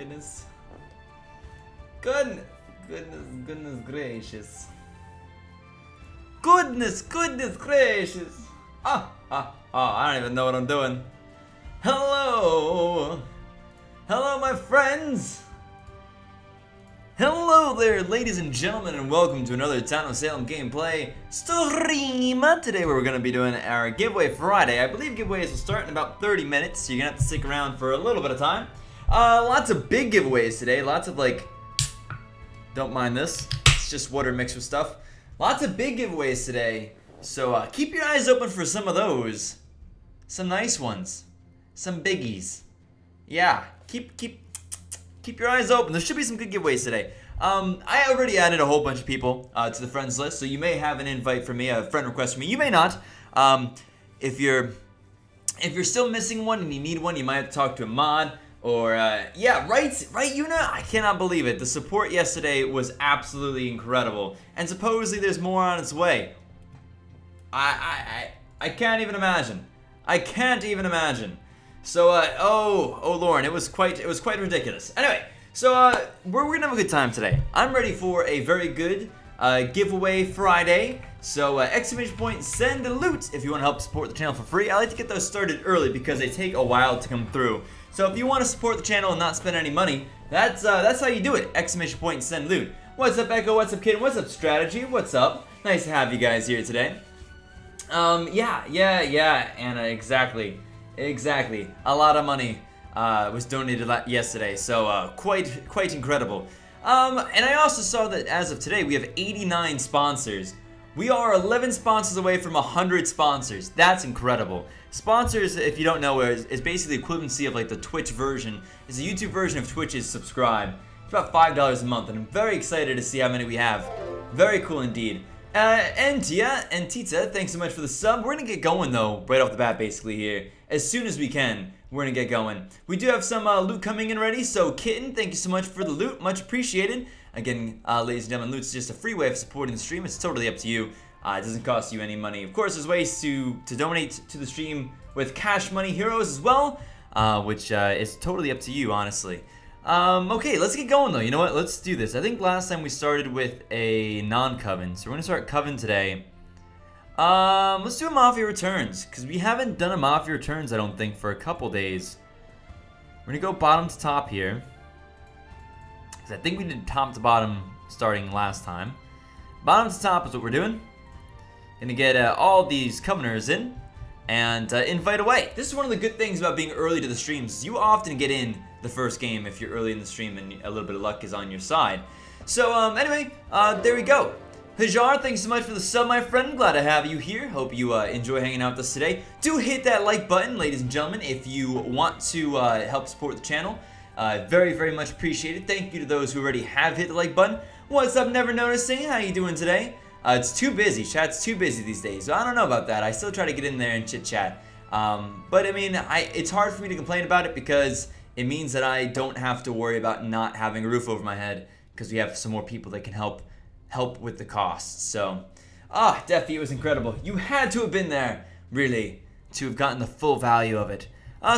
goodness. Goodness gracious. Goodness gracious. I don't even know what I'm doing. Hello, my friends. Hello there, ladies and gentlemen, and welcome to another Town of Salem gameplay stream. Today we're going to be doing our giveaway Friday. I believe giveaways will start in about 30 minutes, so you're going to have to stick around for a little bit of time. Lots of big giveaways today, lots of don't mind this, it's just water mixed with stuff. Lots of big giveaways today, so keep your eyes open for some of those. Some nice ones, some biggies. Yeah, keep your eyes open. There should be some good giveaways today. I already added a whole bunch of people to the friends list, so you may have an invite from me, a friend request from me. You may not. If you're still missing one and you need one, you might have to talk to a mod. Or yeah, right, Yuna? I cannot believe it. The support yesterday was absolutely incredible, and supposedly there's more on its way. I can't even imagine. I can't even imagine. So, oh, Lauren, it was quite ridiculous. Anyway, so, we're gonna have a good time today. I'm ready for a very good, giveaway Friday. So, exclamation point, send a loot if you want to help support the channel for free. I like to get those started early because they take a while to come through. So, if you want to support the channel and not spend any money, that's how you do it. Exclamation point, send loot. What's up, Echo? What's up, Kid? What's up, Strategy? What's up? Nice to have you guys here today. Yeah, Anna, exactly. Exactly. A lot of money was donated yesterday, so quite incredible. And I also saw that as of today, we have 89 sponsors. We are 11 sponsors away from 100 sponsors. That's incredible. Sponsors, if you don't know, is basically the equivalency of the Twitch version. It's a YouTube version of Twitch's subscribe. It's about $5 a month, and I'm very excited to see how many we have. Very cool indeed. And Tita, thanks so much for the sub. We're gonna get going though, right off the bat basically here. As soon as we can, we're gonna get going. We do have some loot coming in ready, so Kitten, thank you so much for the loot, much appreciated. Again, ladies and gentlemen, loot's just a free way of supporting the stream. It's totally up to you. It doesn't cost you any money. Of course, there's ways to donate to the stream with Cash Money Heroes as well, which is totally up to you, honestly. Okay, let's get going though. You know what? Let's do this. I think last time we started with a non-coven, so we're gonna start coven today. Let's do a Mafia Returns, because we haven't done a Mafia Returns, I don't think, for a couple days. We're gonna go bottom to top here, because I think we did top to bottom starting last time. Bottom to top is what we're doing. Gonna get all these Coveners in, and invite away. This is one of the good things about being early to the streams. You often get in the first game if you're early in the stream and a little bit of luck is on your side. So anyway, there we go. Hajar, thanks so much for the sub, my friend. Glad to have you here. Hope you enjoy hanging out with us today. Do hit that like button, ladies and gentlemen, if you want to help support the channel. Very much appreciated. Thank you to those who already have hit the like button. What's up, Never Noticing? How you doing today? It's too busy. Chat's too busy these days. So I don't know about that. I still try to get in there and chit chat. But I mean, it's hard for me to complain about it because it means that I don't have to worry about not having a roof over my head because we have some more people that can help with the costs. So, Defi, it was incredible. You had to have been there, really, to have gotten the full value of it.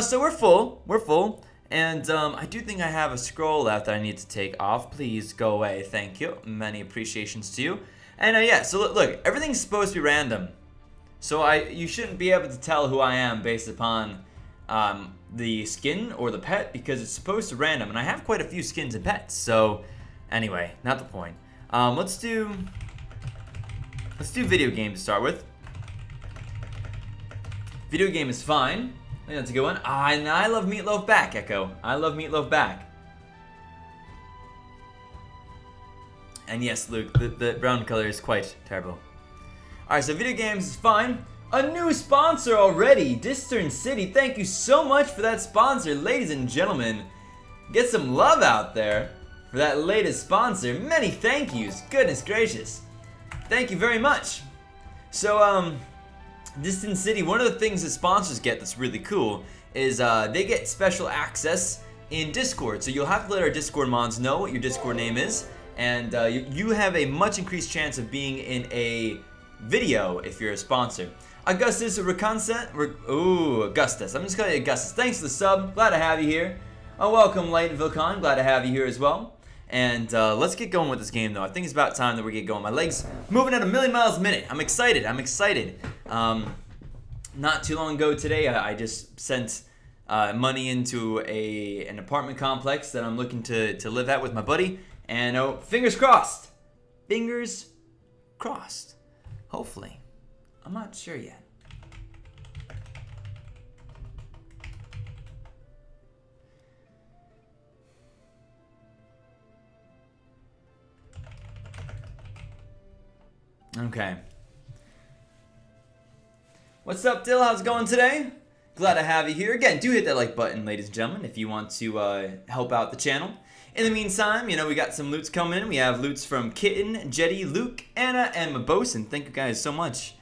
So we're full, and I do think I have a scroll left that I need to take off. Please go away, thank you. Many appreciations to you. And yeah, so look, everything's supposed to be random. So you shouldn't be able to tell who I am based upon the skin or the pet because it's supposed to random, and I have quite a few skins and pets. So anyway, not the point. Let's do video game to start with. Video game is fine. I think that's a good one. And I love Meatloaf back, Echo. I love Meatloaf back. And yes, Luke, the brown color is quite terrible. Alright, so video games is fine. A new sponsor already, Distern City. Thank you so much for that sponsor, ladies and gentlemen. Get some love out there for that latest sponsor. Many thank yous. Goodness gracious. Thank you very much. So, Distant City, one of the things that sponsors get that's really cool is they get special access in Discord. So you'll have to let our Discord mods know what your Discord name is, and you have a much increased chance of being in a video if you're a sponsor. Augustus Augustus. I'm just calling you Augustus. Thanks for the sub. Glad to have you here. Oh, welcome, Light Vilcon. Glad to have you here as well. And let's get going with this game, though. I think it's about time that we get going. My leg's moving at 1,000,000 miles a minute. I'm excited. I'm excited. Not too long ago today, I just sent money into an apartment complex that I'm looking to live at with my buddy. And oh, fingers crossed. Fingers crossed. Hopefully. I'm not sure yet. Okay. What's up, Dill? How's it going today? Glad to have you here. Again, do hit that like button, ladies and gentlemen, if you want to help out the channel. In the meantime, you know, we got some loots coming in. We have loots from Kitten, Jetty, Luke, Anna, and Mabosin. Thank you guys so much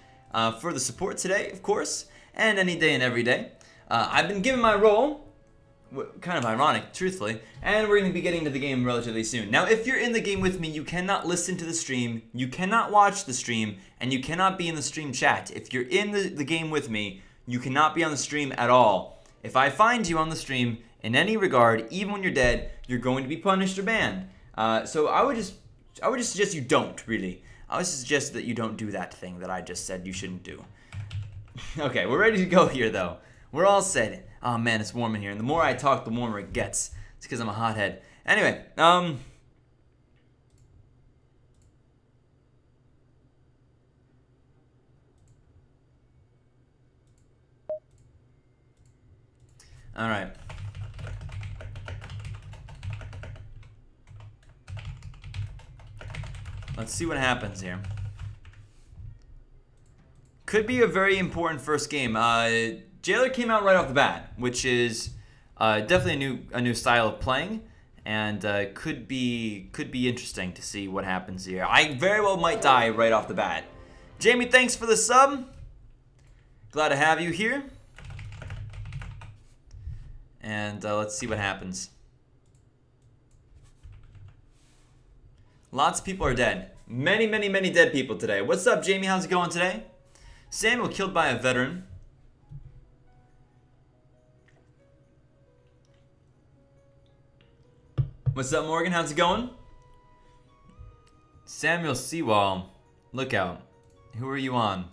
for the support today, of course, and any day and every day. I've been given my role. Kind of ironic, truthfully, and we're going to be getting to the game relatively soon. Now, if you're in the game with me, you cannot listen to the stream, you cannot watch the stream, and you cannot be in the stream chat. If you're in the game with me, you cannot be on the stream at all. If I find you on the stream in any regard, even when you're dead, you're going to be punished or banned. So I would just suggest you don't, really. I would suggest that you don't do that thing that I just said you shouldn't do. Okay, we're ready to go here, though. We're all set. Oh man, it's warm in here, and the more I talk, the warmer it gets. It's because I'm a hothead. Anyway, all right. Let's see what happens here. Could be a very important first game. Jailer came out right off the bat, which is definitely a new style of playing, and could be interesting to see what happens here. I very well might die right off the bat. Jamie, thanks for the sub. Glad to have you here. And let's see what happens. Lots of people are dead. Many, many, many dead people today. What's up, Jamie? How's it going today? Samuel killed by a veteran. What's up, Morgan? How's it going? Samuel Seawall. Look out. Who are you on?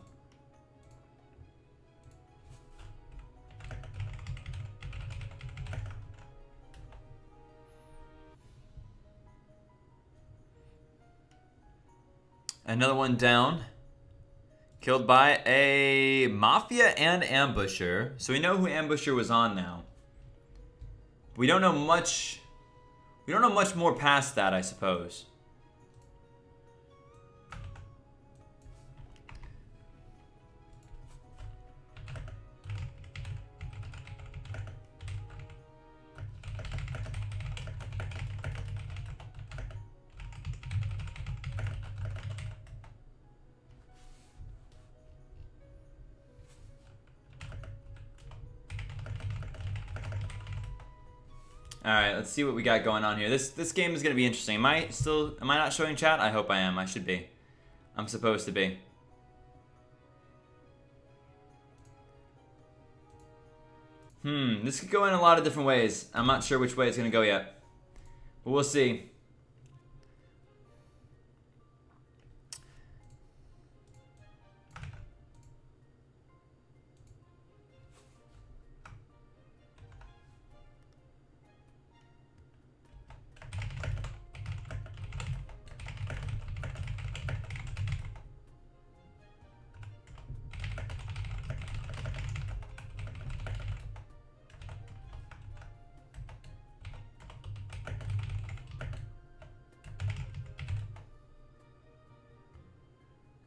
Another one down. Killed by a Mafia and Ambusher. So we know who Ambusher was on now. We don't know much. We don't know much more past that, I suppose. Alright, let's see what we got going on here. This game is going to be interesting. Am I not showing chat? I hope I am. I should be. I'm supposed to be. This could go in a lot of different ways. I'm not sure which way it's going to go yet. But we'll see.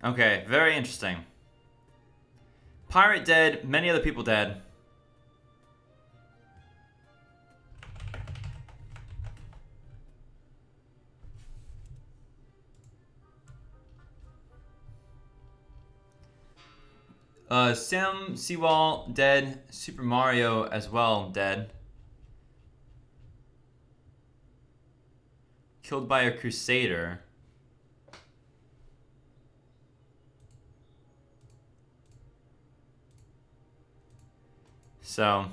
Okay, very interesting. Pirate dead, many other people dead. Sam Seawall dead. Super Mario as well dead. Killed by a Crusader. So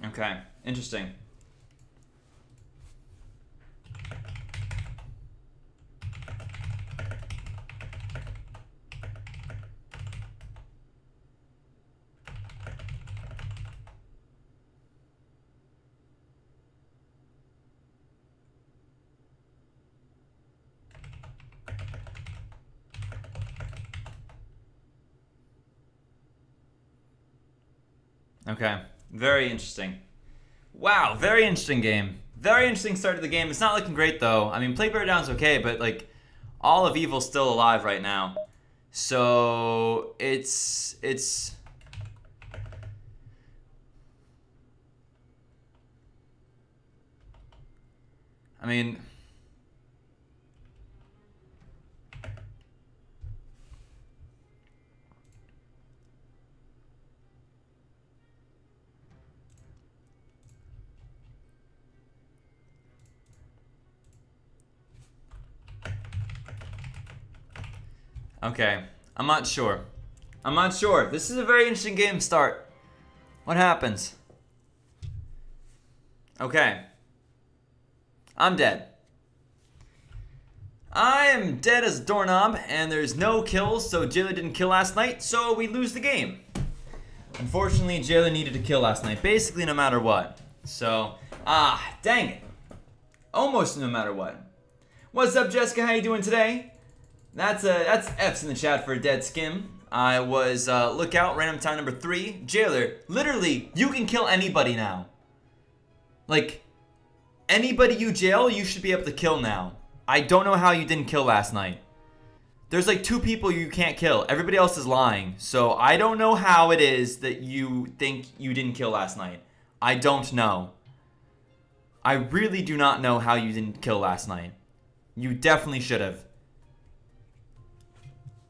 Okay, interesting. Okay, very interesting. Wow, very interesting game. Very interesting start to the game. It's not looking great though. I mean, Play Bear Down's okay, but like, all of Evil's still alive right now. So it's. I mean. Okay, I'm not sure. I'm not sure. This is a very interesting game start. What happens? Okay. I'm dead. I am dead as a doorknob, and there's no kills, so Jailer didn't kill last night, so we lose the game. Unfortunately, Jailer needed to kill last night, basically no matter what. So, dang it. Almost no matter what. What's up, Jessica? How you doing today? That's F's in the chat for a dead skim. I was lookout, random time number 3. Jailer, literally, you can kill anybody now. Like, anybody you jail, you should be able to kill now. I don't know how you didn't kill last night. There's like 2 people you can't kill. Everybody else is lying. So I don't know how it is that you think you didn't kill last night. I don't know. I really do not know how you didn't kill last night. You definitely should have.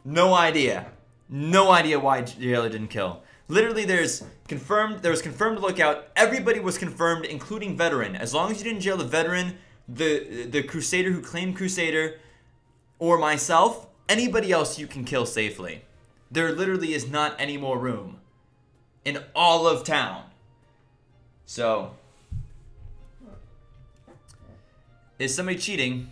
No idea. No idea why Jailer didn't kill. Literally, there was confirmed lookout. Everybody was confirmed, including veteran. As long as you didn't jail the veteran, the Crusader who claimed Crusader, or myself, anybody else you can kill safely. There literally is not any more room in all of town. So, is somebody cheating?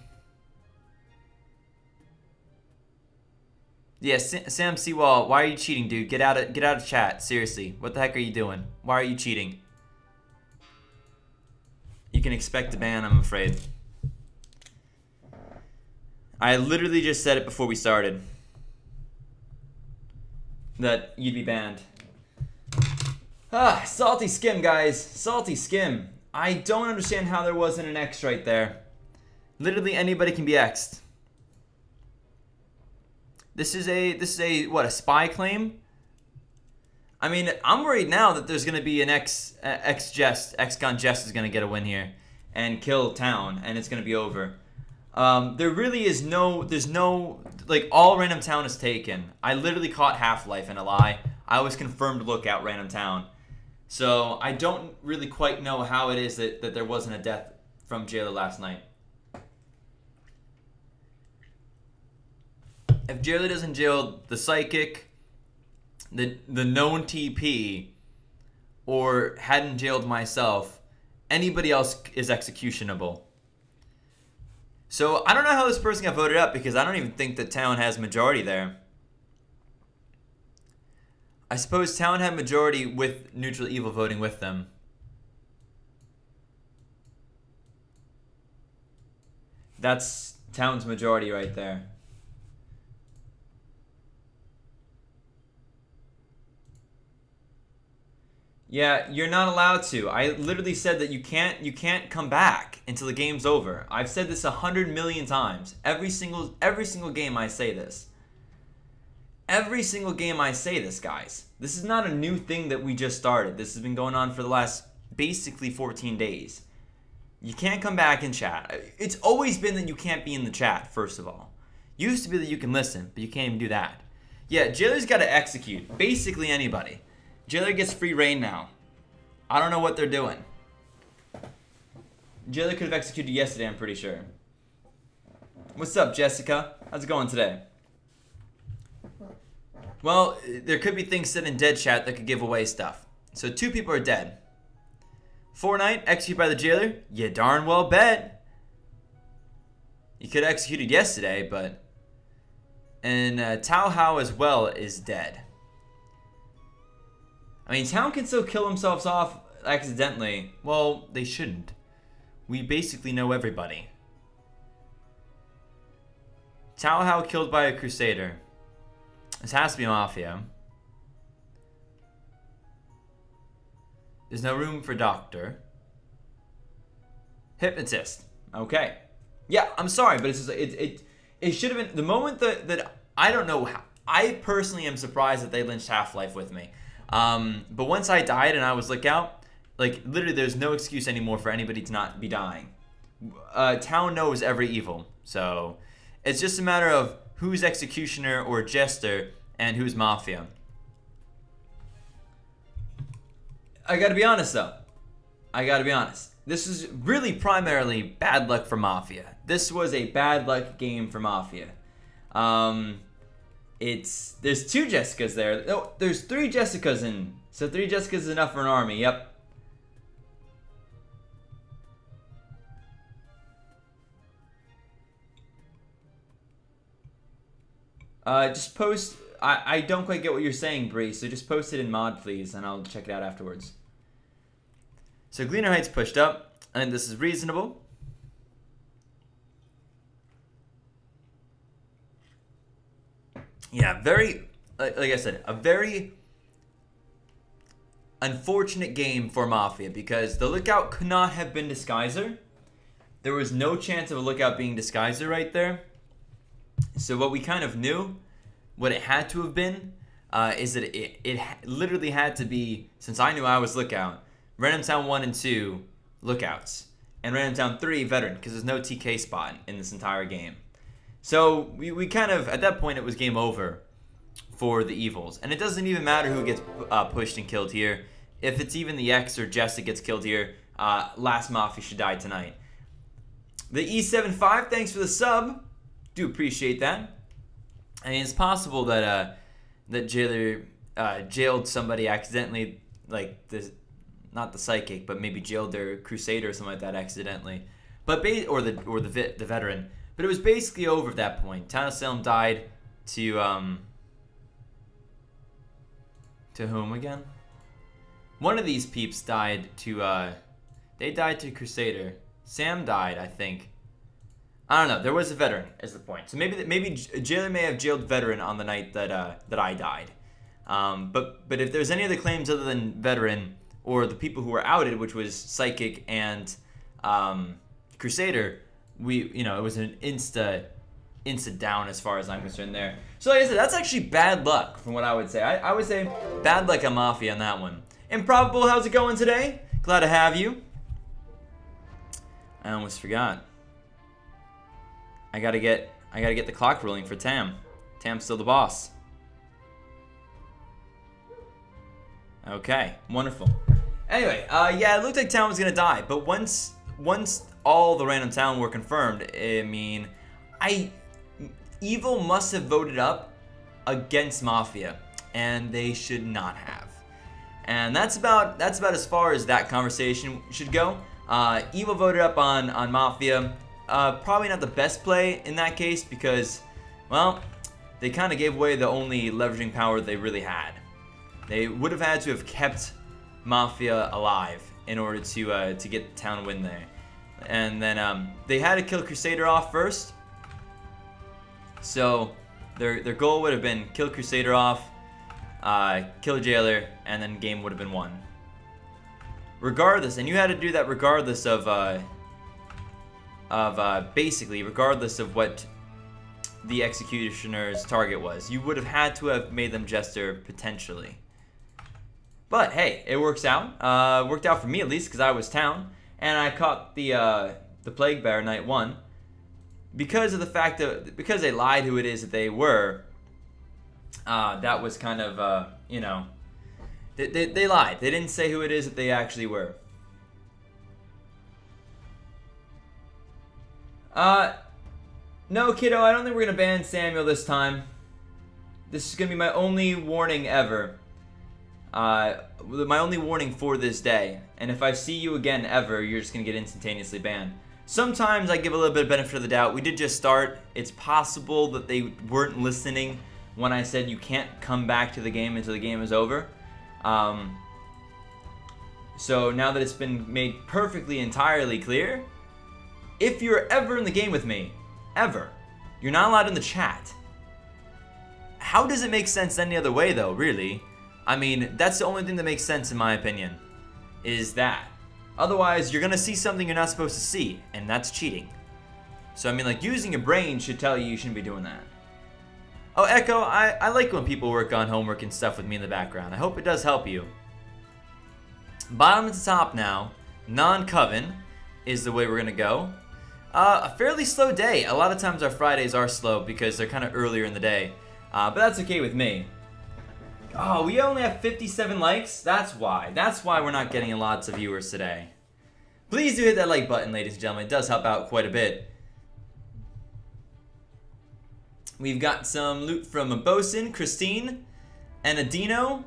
Yeah, Sam Seawall, why are you cheating, dude? Get out of chat. Seriously, what the heck are you doing? Why are you cheating? You can expect a ban, I'm afraid. I literally just said it before we started. That you'd be banned. Salty Skim, guys. Salty Skim. I don't understand how there wasn't an X right there. Literally anybody can be X'd. This is a what, a spy claim? I mean, I'm worried now that there's gonna be an X-Gon Jest is gonna get a win here and kill town, and it's gonna be over. There really is there's no, like, all random town is taken. I literally caught Half-Life in a lie. I was confirmed lookout random town. So I don't really quite know how it is that there wasn't a death from Jailer last night. If Jailer doesn't jail the Psychic, the known TP, or hadn't jailed myself, anybody else is executionable. So I don't know how this person got voted up, because I don't even think that town has majority there. I suppose town had majority with neutral evil voting with them. That's town's majority right there. Yeah, you're not allowed to. I literally said that you can't come back until the game's over. I've said this 100 million times. Every single game I say this. Every single game I say this, guys. This is not a new thing that we just started. This has been going on for the last basically 14 days. You can't come back and chat. It's always been that you can't be in the chat, first of all. Used to be that you can listen, but you can't even do that. Yeah, Jailer's got to execute basically anybody. Jailer gets free reign now. I don't know what they're doing. Jailer could have executed yesterday, I'm pretty sure. What's up, Jessica? How's it going today? Well, there could be things said in dead chat that could give away stuff. So 2 people are dead. Fortnite, executed by the jailer? You darn well bet. You could have executed yesterday, but... And Tao Hao as well is dead. I mean, Town can still kill themselves off accidentally. Well, they shouldn't. We basically know everybody. Tao Hao killed by a Crusader. This has to be Mafia. There's no room for Doctor. Hypnotist. Okay. Yeah, I'm sorry, but it's just, it should have been the moment that I don't know how. I personally am surprised that they lynched Half-Life with me. But once I died and I was Lookout, like literally there's no excuse anymore for anybody to not be dying. Town knows every evil, so it's just a matter of who's Executioner or Jester and who's Mafia. I gotta be honest though. I gotta be honest. This is really primarily bad luck for Mafia. This was a bad luck game for Mafia. There's 2 Jessicas there. No, there's 3 Jessicas in. So 3 Jessicas is enough for an army. Yep. Just post. I don't quite get what you're saying, Bree. So just post it in mod, please, and I'll check it out afterwards. So Gleaner Heights pushed up. I think this is reasonable. Yeah, very, like I said, a very unfortunate game for Mafia because the Lookout could not have been Disguiser. There was no chance of a Lookout being Disguiser right there. So what we kind of knew, what it had to have been, is that it literally had to be, since I knew I was Lookout, Random Town 1 and 2, Lookouts. And Random Town 3, Veteran, because there's no TK spot in this entire game. So we kind of, at that point, it was game over for the Evils. And it doesn't even matter who gets pushed and killed here. If it's even the X or Jess that gets killed here, last Mafia should die tonight. The E75, thanks for the sub. Do appreciate that. I mean, it's possible that that Jailer jailed somebody accidentally, like this, not the Psychic, but maybe jailed their Crusader or something like that accidentally. But or the Veteran. But it was basically over at that point. Town of Salem died to whom again? One of these peeps died to they died to Crusader. Sam died, I think. I don't know. There was a Veteran, is the point. So maybe Jailer may have jailed Veteran on the night that that I died. But if there's any other claims other than Veteran or the people who were outed, which was Psychic and Crusader, it was an insta down as far as I'm concerned there. So like I said, that's actually bad luck from what I would say. I would say bad luck on Mafia on that one. Improbable, how's it going today? Glad to have you. I almost forgot. I gotta get the clock rolling for Tam. Tam's still the boss. Okay, wonderful. Anyway, yeah, it looked like Town was gonna die, but once all the Random Town were confirmed, I mean, Evil must have voted up against Mafia, and they should not have. And that's about as far as that conversation should go. Evil voted up on Mafia. Probably not the best play in that case because, well, they kind of gave away the only leveraging power they really had. They would have had to have kept Mafia alive in order to get the town win there. And then they had to kill Crusader off first. So their goal would have been kill Crusader off, kill Jailer, and then game would have been won. Regardless, and you had to do that regardless of basically regardless of what the Executioner's target was. You would have had to have made them Jester potentially. But hey, it works out. Worked out for me at least because I was Town, and I caught the Plague Bear night 1 because of the fact that because they lied who it is that they were. That was kind of they lied. They didn't say who it is that they actually were. No, kiddo, I don't think we're gonna ban Samuel this time. This is gonna be my only warning ever. My only warning for this day, and if I see you again ever, you're just gonna get instantaneously banned. Sometimes I give a little bit of benefit of the doubt. We did just start. It's possible that they weren't listening when I said you can't come back to the game until the game is over. So now that it's been made perfectly, entirely clear, if you're ever in the game with me, ever, you're not allowed in the chat. How does it make sense any other way though, really? I mean, that's the only thing that makes sense in my opinion, is that. Otherwise, you're gonna see something you're not supposed to see, and that's cheating. So I mean, like, using your brain should tell you shouldn't be doing that. Oh, Echo, I like when people work on homework and stuff with me in the background. I hope it does help you. Bottom to top now, non-coven is the way we're gonna go. A fairly slow day. A lot of times our Fridays are slow because they're kind of earlier in the day. But that's okay with me. Oh, we only have 57 likes? That's why. That's why we're not getting lots of viewers today. Please do hit that like button, ladies and gentlemen. It does help out quite a bit. We've got some loot from a Bosun, Christine, and Adino,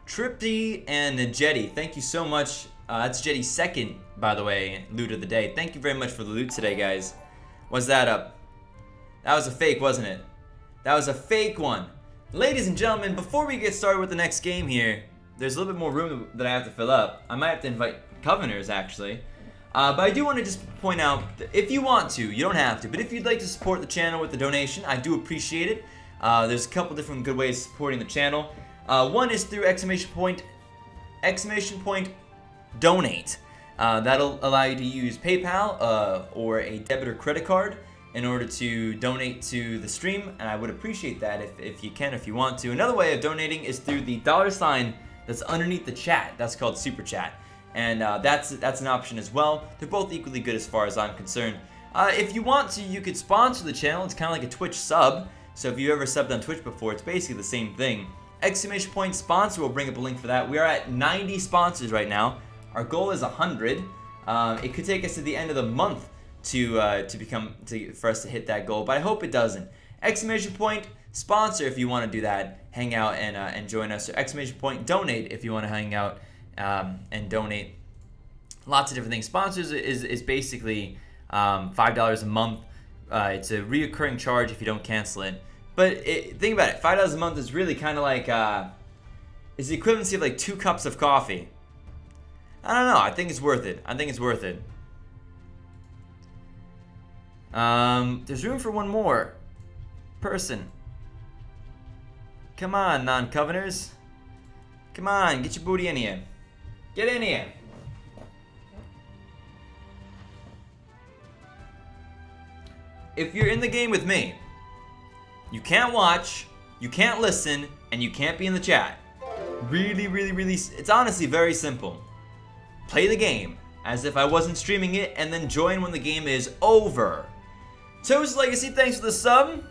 Tripty, and Jetty. Thank you so much. That's Jetty's second, by the way, loot of the day. Thank you very much for the loot today, guys. What's that up? That was a fake, wasn't it? That was a fake one. Ladies and gentlemen, before we get started with the next game here, there's a little bit more room that I have to fill up. I might have to invite Coveners, actually. But I do want to just point out, that if you want to, you don't have to, but if you'd like to support the channel with a donation, I do appreciate it. There's a couple different good ways of supporting the channel. One is through exclamation point donate. That'll allow you to use PayPal or a debit or credit card in order to donate to the stream, and I would appreciate that if you can, if you want to. Another way of donating is through the $sign that's underneath the chat. That's called Super Chat, and that's an option as well. They're both equally good as far as I'm concerned. If you want to, you could sponsor the channel. It's kind of like a Twitch sub, so if you ever subbed on Twitch before, it's basically the same thing. Exclamation point sponsor will bring up a link for that. We are at 90 sponsors right now. Our goal is 100. It could take us to the end of the month for us to hit that goal, but I hope it doesn't. Exclamation point sponsor if you want to do that, hang out and join us. Or exclamation point donate if you want to hang out and donate. Lots of different things. Sponsors is basically $5 a month. It's a reoccurring charge if you don't cancel it. But think about it, $5 a month is really kind of like is the equivalency of like 2 cups of coffee. I don't know. I think it's worth it. I think it's worth it. There's room for one more person. Come on, non-coveners. Come on, get your booty in here. Get in here. If you're in the game with me, you can't watch, you can't listen, and you can't be in the chat. Really, it's honestly very simple. Play the game as if I wasn't streaming it, and then join when the game is over. Toast Legacy, thanks for the sub.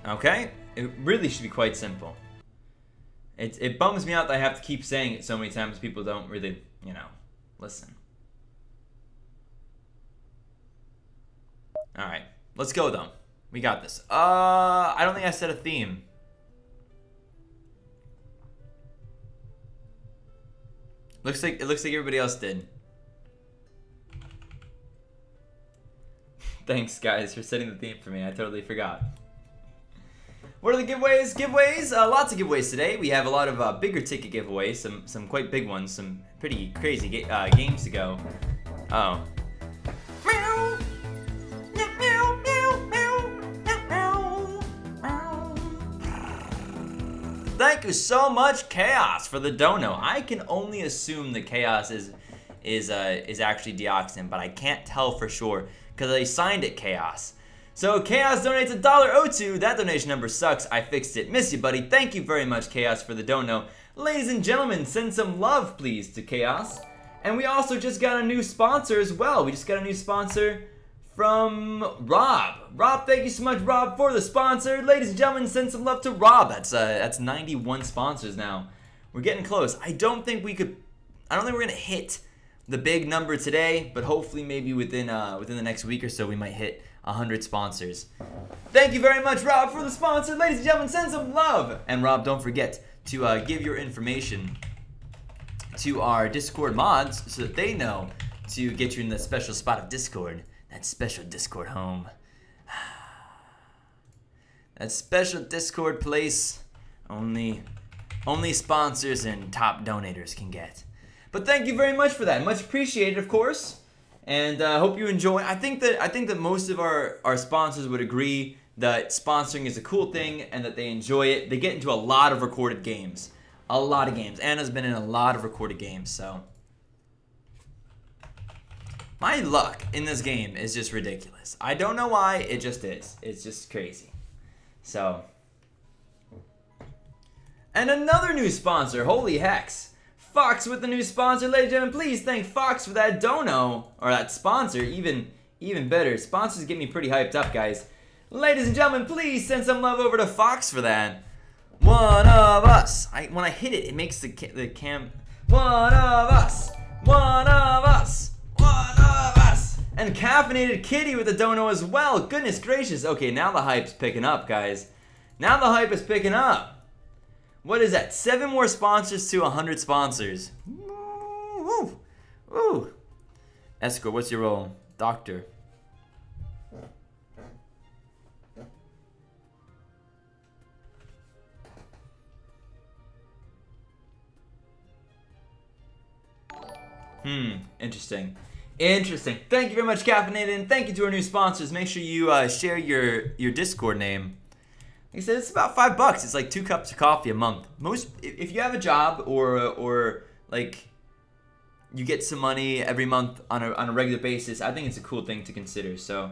Okay, it really should be quite simple. It bums me out that I have to keep saying it so many times. People don't really, you know, listen. All right, let's go though. We got this. I don't think I set a theme. Looks like everybody else did. Thanks guys for setting the theme for me. I totally forgot. What are the giveaways? Lots of giveaways today. We have a lot of bigger ticket giveaways, some quite big ones, some pretty crazy games to go. Oh. Thank you so much, Chaos, for the dono. I can only assume that Chaos is actually Deoxin, but I can't tell for sure because I signed it Chaos. So Chaos donates $1.02. That donation number sucks. I fixed it. Miss you, buddy. Thank you very much, Chaos, for the dono. Ladies and gentlemen, send some love, please, to Chaos. And we also just got a new sponsor as well. We just got a new sponsor from Rob. Rob, thank you so much, Rob, for the sponsor. Ladies and gentlemen, send some love to Rob. That's 91 sponsors now. We're getting close. I don't think we're gonna hit the big number today, but hopefully maybe within the next week or so we might hit 100 sponsors. Thank you very much, Rob, for the sponsor. Ladies and gentlemen, send some love. And Rob, don't forget to give your information to our Discord mods so that they know to get you in the special spot of Discord. That special Discord home. That special Discord place only sponsors and top donators can get. But thank you very much for that. Much appreciated, of course. And hope you enjoy. I think that most of our sponsors would agree that sponsoring is a cool thing and that they enjoy it. They get into a lot of recorded games. A lot of games. Anna's been in a lot of recorded games, so. My luck in this game is just ridiculous. I don't know why, it just is. It's just crazy. So. And another new sponsor, holy hex. Fox with the new sponsor, ladies and gentlemen, please thank Fox for that dono, or that sponsor, even better. Sponsors get me pretty hyped up, guys. Ladies and gentlemen, please send some love over to Fox for that. One of us. When I hit it, it makes the cam. One of us. One of us. One of us. And Caffeinated Kitty with a dono as well. Goodness gracious. Okay, now the hype's picking up, guys. Now the hype is picking up. What is that? 7 more sponsors to 100 sponsors. Woo. Woo. Escort, what's your role? Doctor. Interesting. Interesting. Thank you very much, Caffeinated, and thank you to our new sponsors. Make sure you share your Discord name. Like I said, it's about $5. It's like 2 cups of coffee a month. If you have a job or like you get some money every month on a regular basis, I think it's a cool thing to consider. So.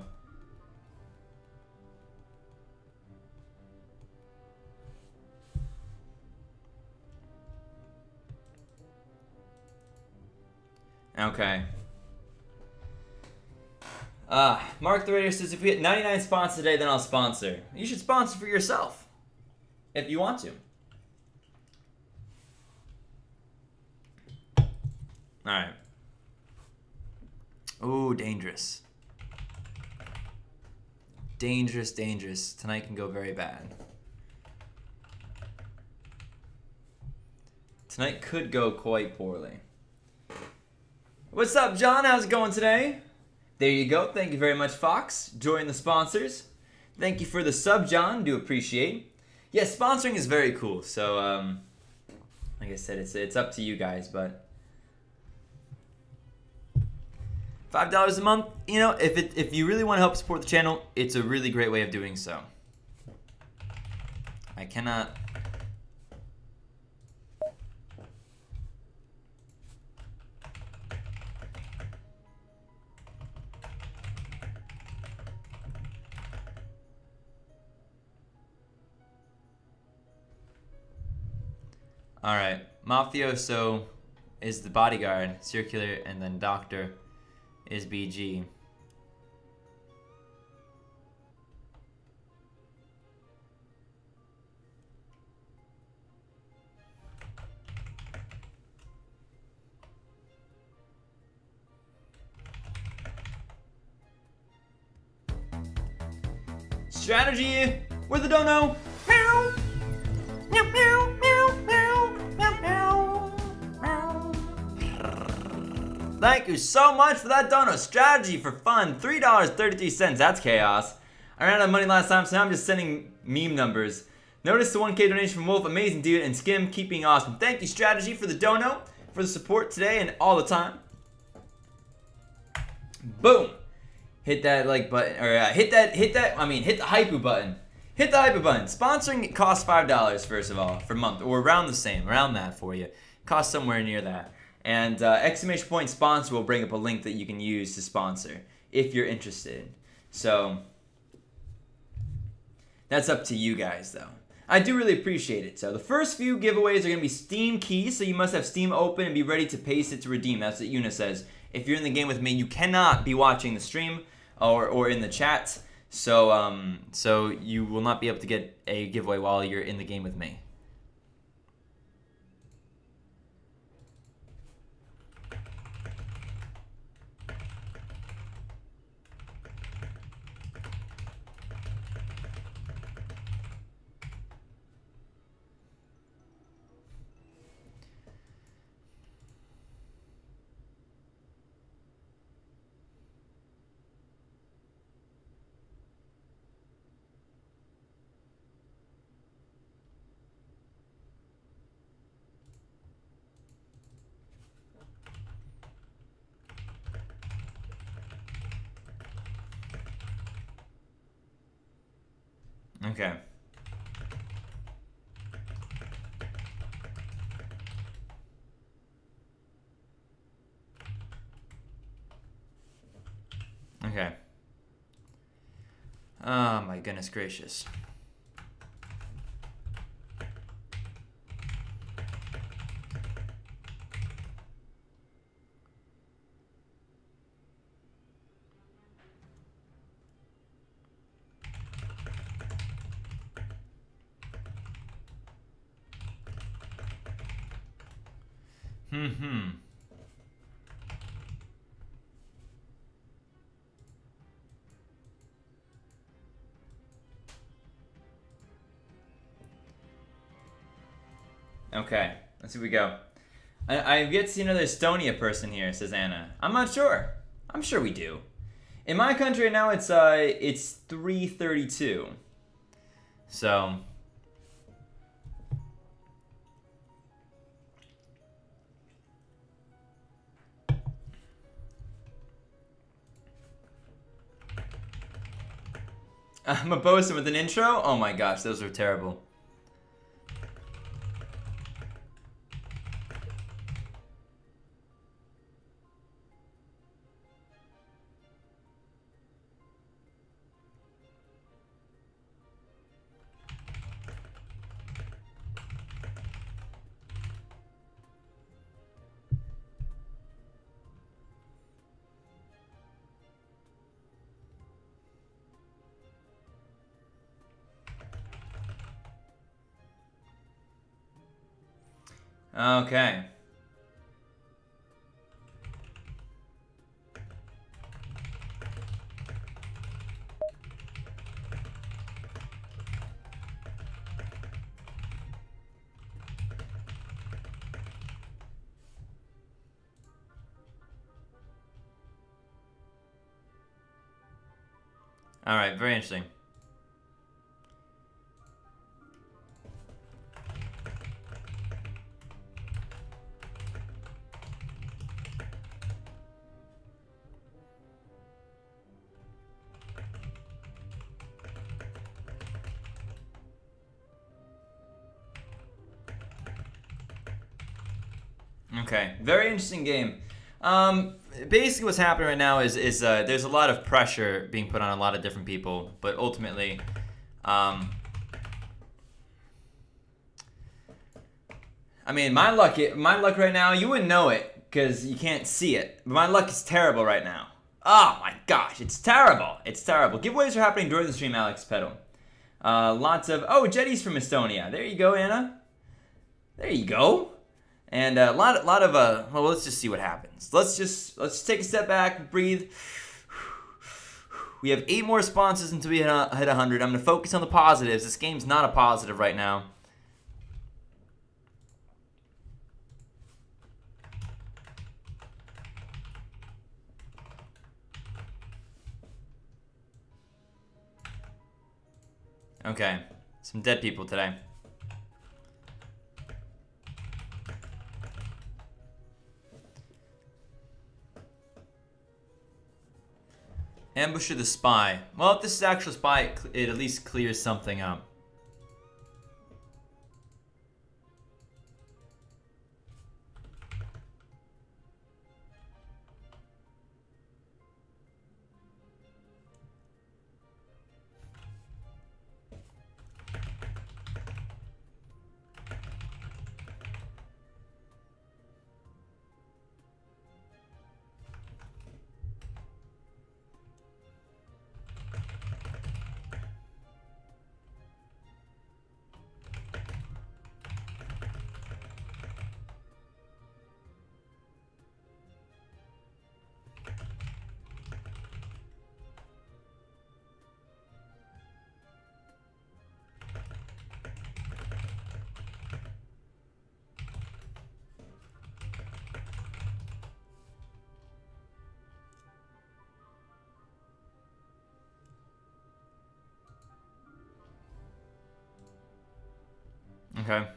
Okay. Mark the Radio says, if we hit 99 sponsors today, then I'll sponsor. You should sponsor for yourself. If you want to. Alright. Ooh, dangerous. Dangerous, dangerous. Tonight can go very bad. Tonight could go quite poorly. What's up, John? How's it going today? There you go. Thank you very much, Fox. Join the sponsors. Thank you for the sub, John. Do appreciate. Yes, sponsoring is very cool. So, like I said, it's up to you guys, but $5 a month. You know, if you really want to help support the channel, it's a really great way of doing so. I cannot. Alright, Mafioso is the bodyguard, Circular, and then Doctor is BG. Strategy with the dono. Meow. Meow, meow, meow, meow, meow, meow. Thank you so much for that dono. Strategy for fun. $3.33. That's chaos. I ran out of money last time, so now I'm just sending meme numbers. Notice the 1K donation from Wolf. Amazing dude. And Skim keeping awesome. Thank you, Strategy, for the dono, for the support today and all the time. Boom. Hit that like button, or hit the hype button. Hit the hype button. Sponsoring costs $5 first of all for a month, or around the same, around that for you. Costs somewhere near that. And exclamation point sponsor will bring up a link that you can use to sponsor if you're interested. So that's up to you guys though. I do really appreciate it. So the first few giveaways are going to be Steam keys, so you must have Steam open and be ready to paste it to redeem. That's what Una says. If you're in the game with me, you cannot be watching the stream or in the chat. So you will not be able to get a giveaway while you're in the game with me. Okay. Okay. Oh my goodness gracious. Okay, let's see what we go. I've yet to see another Estonia person here, says Anna. I'm not sure. I'm sure we do. In my country right now, it's 3:32. So I'm a bosun with an intro? Oh my gosh, those are terrible. Okay. All right, very interesting. Okay, very interesting game. Basically, what's happening right now is there's a lot of pressure being put on a lot of different people, but ultimately, I mean, my luck right now, you wouldn't know it because you can't see it, but my luck is terrible right now. Oh my gosh, it's terrible. It's terrible. Giveaways are happening during the stream, Alex Petal. Lots of Jetty's from Estonia. There you go, Anna. There you go. And a lot of well, let's just see what happens. Let's just take a step back, breathe. We have 8 more sponsors until we hit 100. I'm gonna focus on the positives. This game's not a positive right now. Okay, some dead people today. Ambusher the spy. Well, if this is actual spy, it at least clears something up. Okay.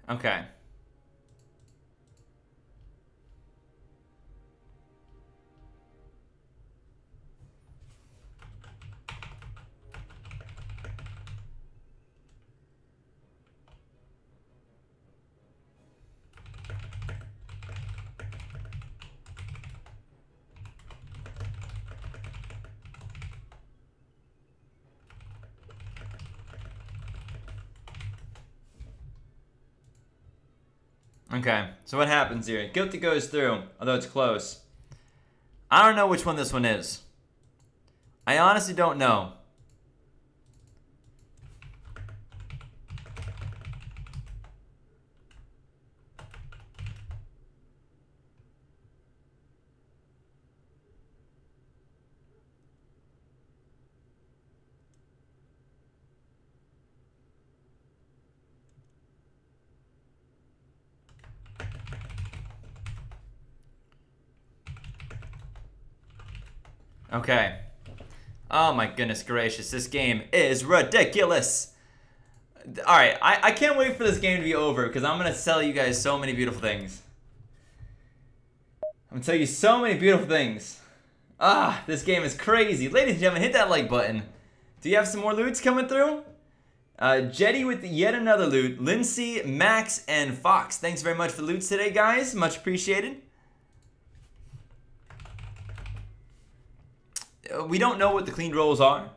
Okay. Okay, so what happens here? Guilty goes through, although it's close. I don't know which one this one is. I honestly don't know. Okay. Oh my goodness gracious, this game is ridiculous. Alright, I can't wait for this game to be over because I'm going to tell you guys so many beautiful things. I'm going to tell you so many beautiful things. Ah, this game is crazy. Ladies and gentlemen, hit that like button. Do you have some more loots coming through? Jetty with yet another loot. Lindsay, Max, and Fox. Thanks very much for the loots today, guys. Much appreciated. We don't know what the cleaned rolls are,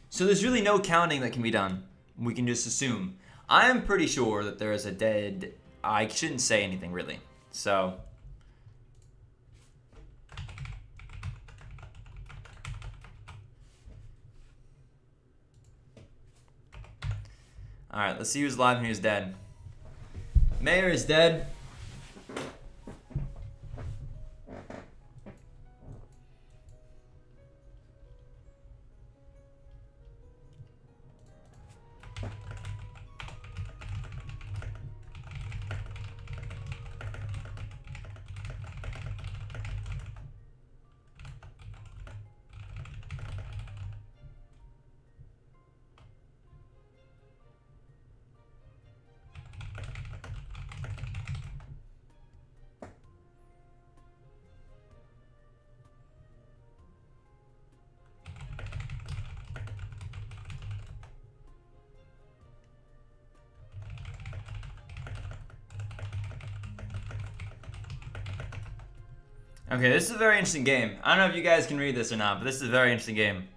so there's really no counting that can be done. We can just assume. I am pretty sure that there is a dead... I shouldn't say anything, really. So... Alright, let's see who's alive and who's dead. Mayor is dead. Okay, this is a very interesting game. I don't know if you guys can read this or not, but this is a very interesting game.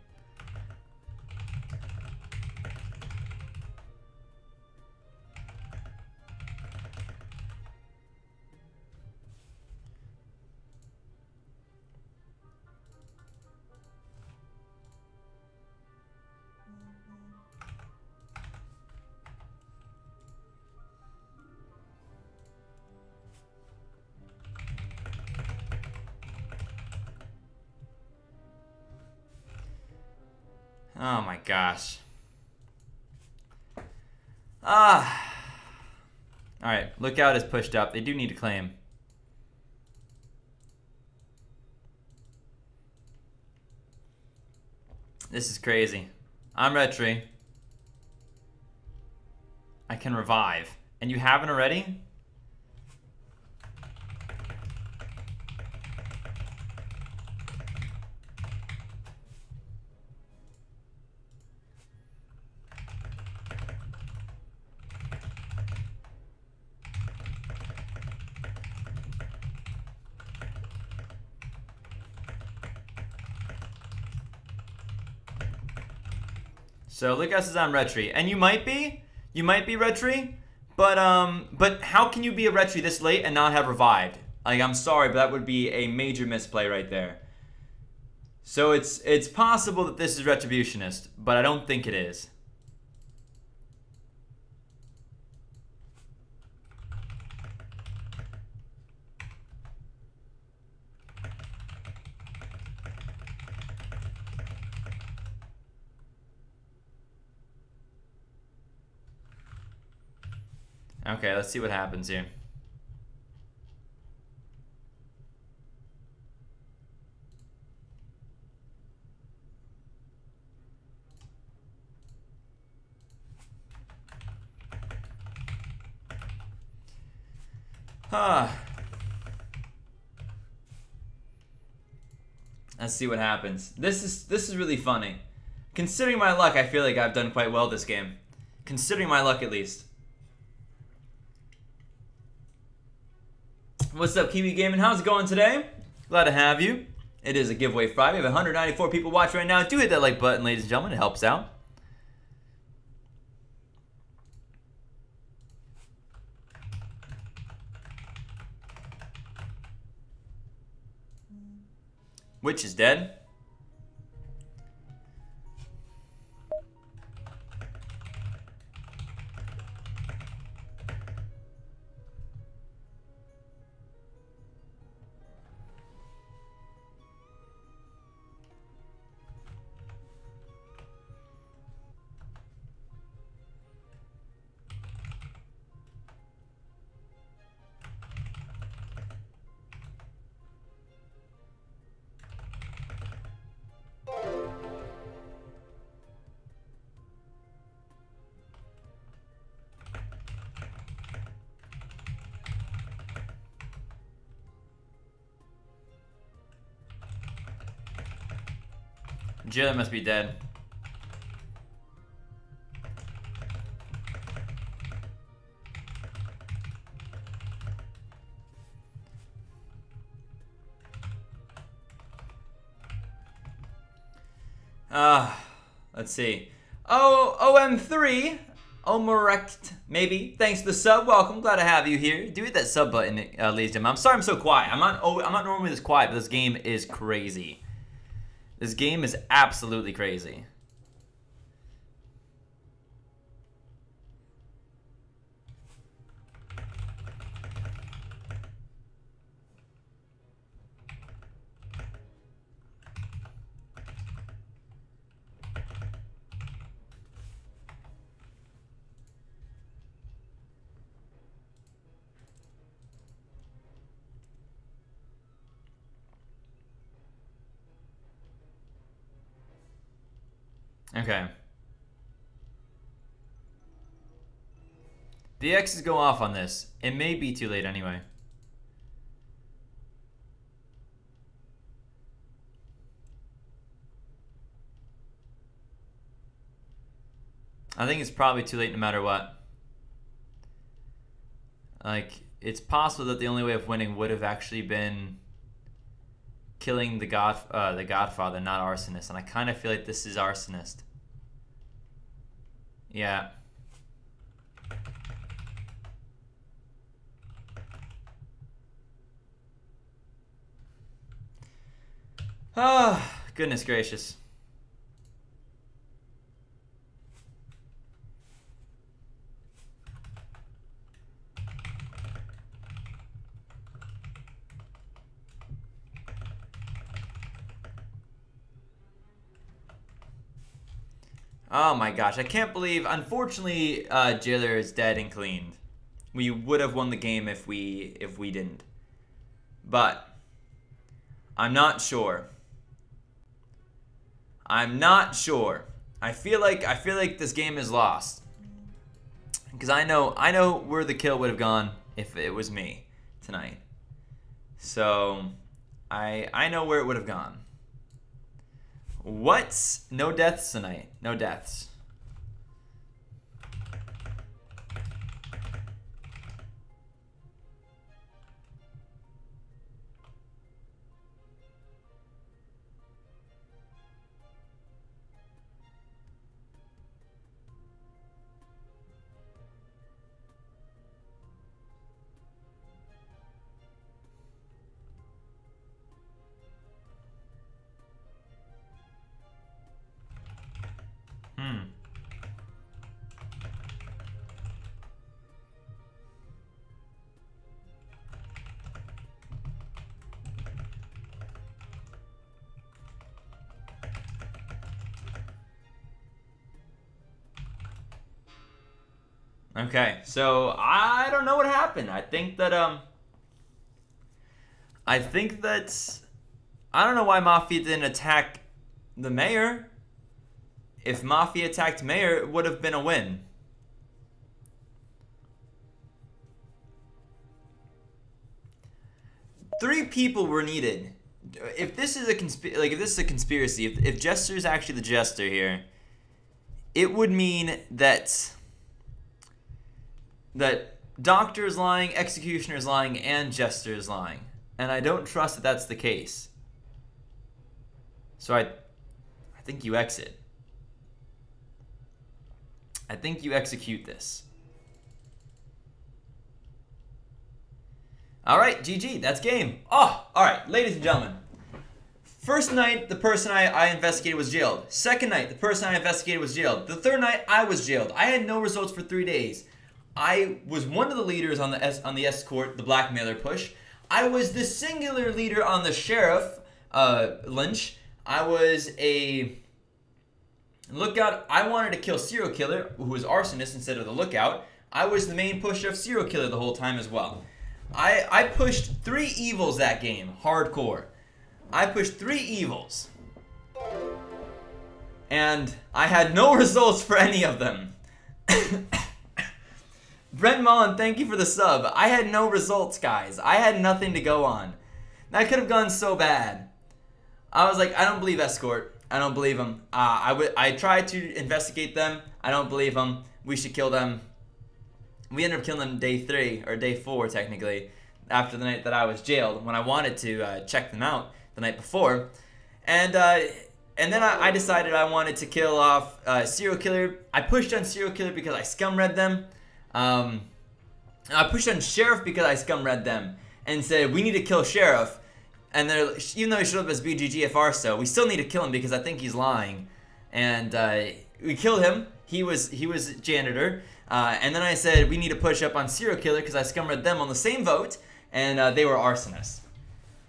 Oh my gosh. Ah. Alright, Lookout is pushed up. They do need to claim. This is crazy. I'm Retry. I can revive. And you haven't already? So Lookout says I'm Retry, and you might be Retry, but how can you be a Retry this late and not have revived? Like, I'm sorry, but that would be a major misplay right there. So it's possible that this is Retributionist, but I don't think it is. Okay, let's see what happens here. Let's see what happens. This is really funny. Considering my luck, I feel like I've done quite well this game. Considering my luck, at least. What's up, Kiwi Gaming? How's it going today? Glad to have you. It is a giveaway Friday. We have 194 people watching right now. Do hit that like button, ladies and gentlemen. It helps out. Witch is dead. Jailer must be dead. Let's see. OM3, Omerect, maybe. Thanks for the sub. Welcome. Glad to have you here. Do hit that sub button, ladies and gentlemen. I'm sorry I'm so quiet. I'm not normally this quiet, but this game is crazy. This game is absolutely crazy. Okay. The X's go off on this. It may be too late anyway. I think it's probably too late no matter what. Like, it's possible that the only way of winning would have actually been killing the Godfather, not Arsonist. And I kind of feel like this is Arsonist. Yeah. Oh, goodness gracious. Oh my gosh, I can't believe, unfortunately, Jailer is dead and cleaned. We would have won the game if we didn't. But I'm not sure. I'm not sure. I feel like this game is lost. Because I know where the kill would have gone if it was me tonight. So I know where it would have gone. What? No deaths tonight. No deaths. Okay, so I don't know what happened. I think that I don't know why Mafia didn't attack the mayor. If Mafia attacked mayor, it would have been a win. 3 people were needed. If this is a conspiracy, if Jester is actually the Jester here, it would mean that Doctor is lying, Executioner is lying, and Jester is lying, and I don't trust that that's the case. So I think you exit. I think you execute this. All right, GG, that's game. Oh, all right, ladies and gentlemen. First night, the person I investigated was jailed. Second night, the person I investigated was jailed. The third night, I was jailed. I had no results for 3 days. I was one of the leaders on the escort, the blackmailer push. I was the singular leader on the sheriff lynch. I was a lookout. I wanted to kill serial killer, who was arsonist instead of the lookout. I was the main pusher of serial killer the whole time as well. I pushed 3 evils that game, hardcore. I pushed 3 evils. And I had no results for any of them. Brent Mullen, thank you for the sub. I had no results, guys. I had nothing to go on. That could have gone so bad. I was like, I don't believe Escort. I don't believe him. I tried to investigate them. I don't believe them. We should kill them. We ended up killing them day 3, or day 4 technically, after the night that I was jailed, when I wanted to check them out the night before. And then I decided I wanted to kill off serial killer. I pushed on serial killer because I scum read them. I pushed on sheriff because I scum read them and said we need to kill sheriff. And even though he showed up as BGGFR, so we still need to kill him because I think he's lying. And we killed him. He was janitor. And then I said we need to push up on serial killer because I scum read them on the same vote, and they were arsonists.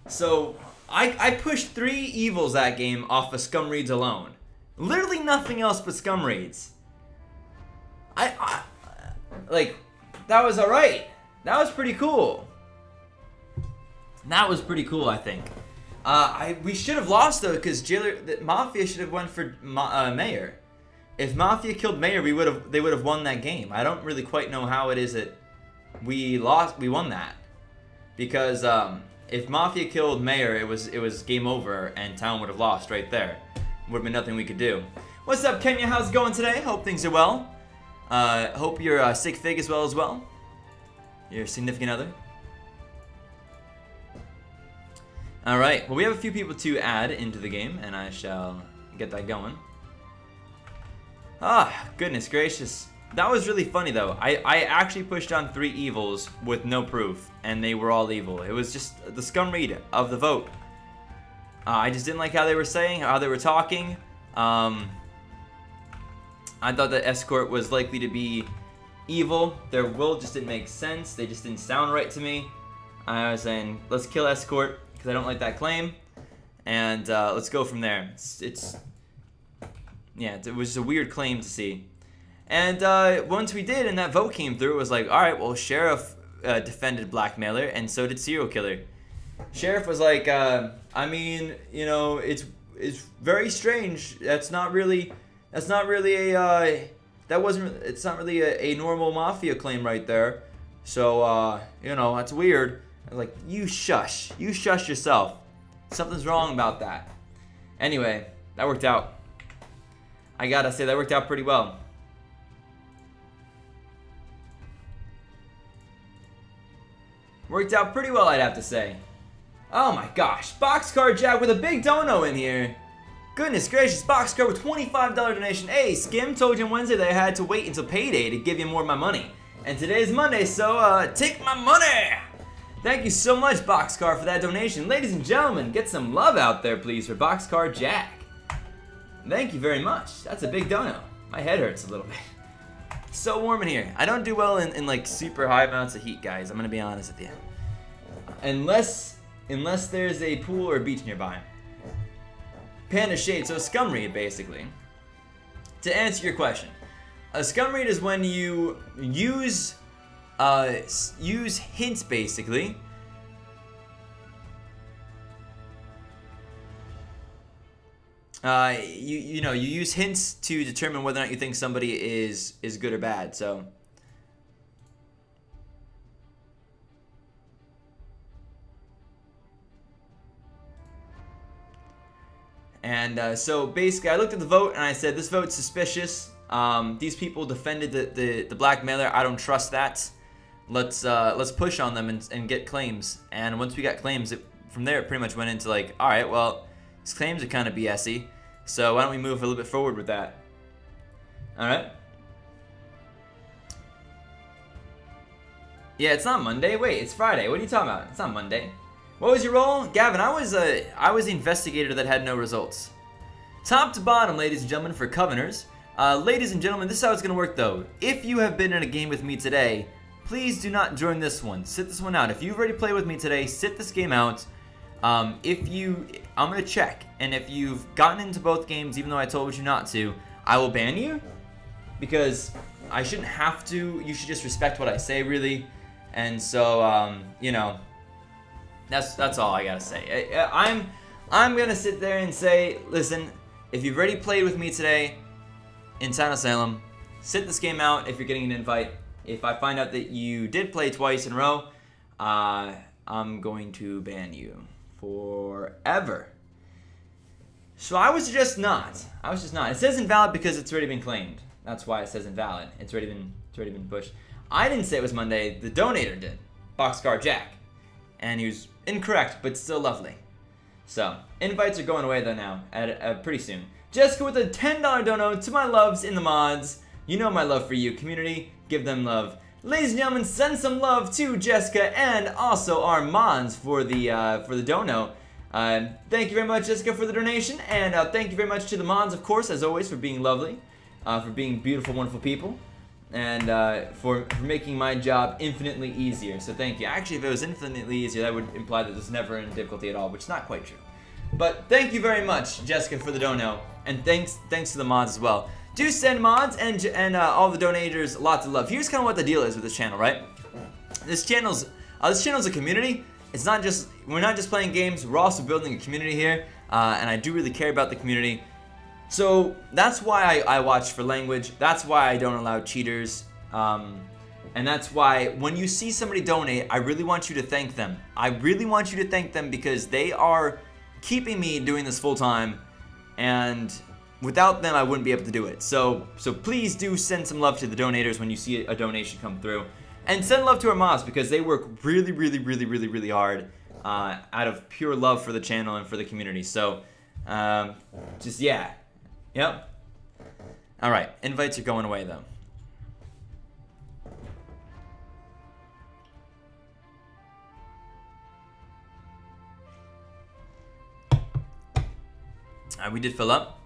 So I pushed 3 evils that game off of scum reads alone. Literally nothing else but scum reads. Like, that was alright. That was pretty cool. That was pretty cool, I think. We should have lost though, because Mafia should have won for Mayor. If Mafia killed Mayor, they would have won that game. I don't really quite know how it is that we won that, because if Mafia killed Mayor, it was game over and Town would have lost right there. Would have been nothing we could do. What's up, Kenya? How's it going today? Hope things are well. Hope you're sick fig as well. Your significant other. All right. Well, we have a few people to add into the game, and I shall get that going. Ah, goodness gracious. That was really funny, though. I actually pushed on 3 evils with no proof, and they were all evil. It was just the scum read of the vote. I just didn't like how they were saying, how they were talking. I thought that Escort was likely to be evil. Their will just didn't make sense. They just didn't sound right to me. I was saying, let's kill Escort, because I don't like that claim. And let's go from there. Yeah, it was a weird claim to see. And once we did, and that vote came through, it was like, all right, well, Sheriff defended Blackmailer, and so did Serial Killer. Sheriff was like, I mean, you know, it's very strange. It's not really a normal Mafia claim right there. So, you know, that's weird. I was like, you shush yourself. Something's wrong about that. Anyway, that worked out. I gotta say, that worked out pretty well. Worked out pretty well, I'd have to say. Oh my gosh, Boxcar Jack with a big dono in here. Goodness gracious, Boxcar with $25 donation. Hey, Skim told you on Wednesday that I had to wait until payday to give you more of my money. And today's Monday, so take my money! Thank you so much, Boxcar, for that donation. Ladies and gentlemen, get some love out there, please, for Boxcar Jack. Thank you very much. That's a big dono. My head hurts a little bit. It's so warm in here. I don't do well in like super high amounts of heat, guys. I'm gonna be honest with you. Unless there's a pool or beach nearby. Panda Shade, so a scum read basically. To answer your question, a scum read is when you use hints basically. You know, you use hints to determine whether or not you think somebody is good or bad. So And so basically I looked at the vote and I said, this vote's suspicious. These people defended the blackmailer. I don't trust that. Let's push on them and get claims. And once we got claims, from there it pretty much went into like, all right, well, these claims are kind of BS-y. So why don't we move a little bit forward with that? All right. Yeah, it's not Monday. Wait, it's Friday. What are you talking about? It's not Monday. What was your role? Gavin, I was the investigator that had no results. Top to bottom, ladies and gentlemen, for Coveners. Ladies and gentlemen, this is how it's going to work, though. If you have been in a game with me today, please do not join this one. Sit this one out. If you've already played with me today, sit this game out. I'm going to check. And if you've gotten into both games, even though I told you not to, I will ban you. Because I shouldn't have to. You should just respect what I say, really. And so, you know, that's all I gotta say. I'm gonna sit there and say, listen, if you've already played with me today in town of Salem, sit this game out if you're getting an invite. If I find out that you did play twice in a row, I'm going to ban you forever. So I was just not. It says invalid because it's already been claimed. That's why it says invalid. It's already been pushed. I didn't say it was Monday. The donator did. Boxcar Jack. And he was incorrect, but still lovely. So, invites are going away though now, pretty soon. Jessica with a $10 dono to my loves in the mods. You know my love for you, community. Give them love. Ladies and gentlemen, send some love to Jessica and also our mods for the dono. Thank you very much, Jessica, for the donation, and thank you very much to the mods, of course, as always, for being lovely, for being beautiful, wonderful people. And for making my job infinitely easier. So thank you. Actually, if it was infinitely easier, that would imply that there's never any difficulty at all, which is not quite true. But thank you very much, Jessica, for the dono, and thanks to the mods as well. Do send mods and all the donators lots of love. Here's kind of what the deal is with this channel, right? This channel's a community. It's not just we're not just playing games. We're also building a community here, and I do really care about the community. So that's why I watch for language. That's why I don't allow cheaters. And that's why when you see somebody donate, I really want you to thank them. I really want you to thank them because they are keeping me doing this full time. And without them, I wouldn't be able to do it. So please do send some love to the donators when you see a donation come through. And send love to our mods because they work really hard out of pure love for the channel and for the community. So just, yeah. Yep. Alright, invites are going away though. We did fill up.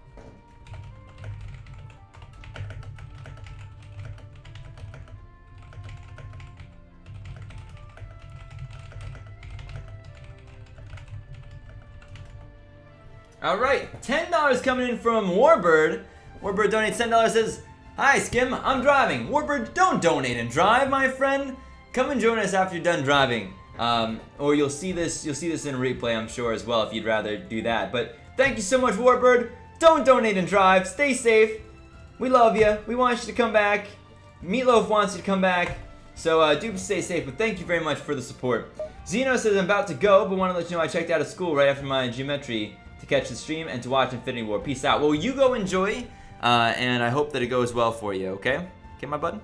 Alright, $10 coming in from Warbird. Warbird donates $10, says, "Hi Skim, I'm driving." Warbird, don't donate and drive, my friend. Come and join us after you're done driving. Or you'll see this in replay, I'm sure, as well, if you'd rather do that. But thank you so much, Warbird. Don't donate and drive. Stay safe. We love you. We want you to come back. Meatloaf wants you to come back. So do stay safe, but thank you very much for the support. Zeno says, "I'm about to go, but want to let you know I checked out of school right after my geometry to catch the stream and to watch Infinity War. Peace out." Well, you go enjoy, and I hope that it goes well for you, okay? Okay, my bud?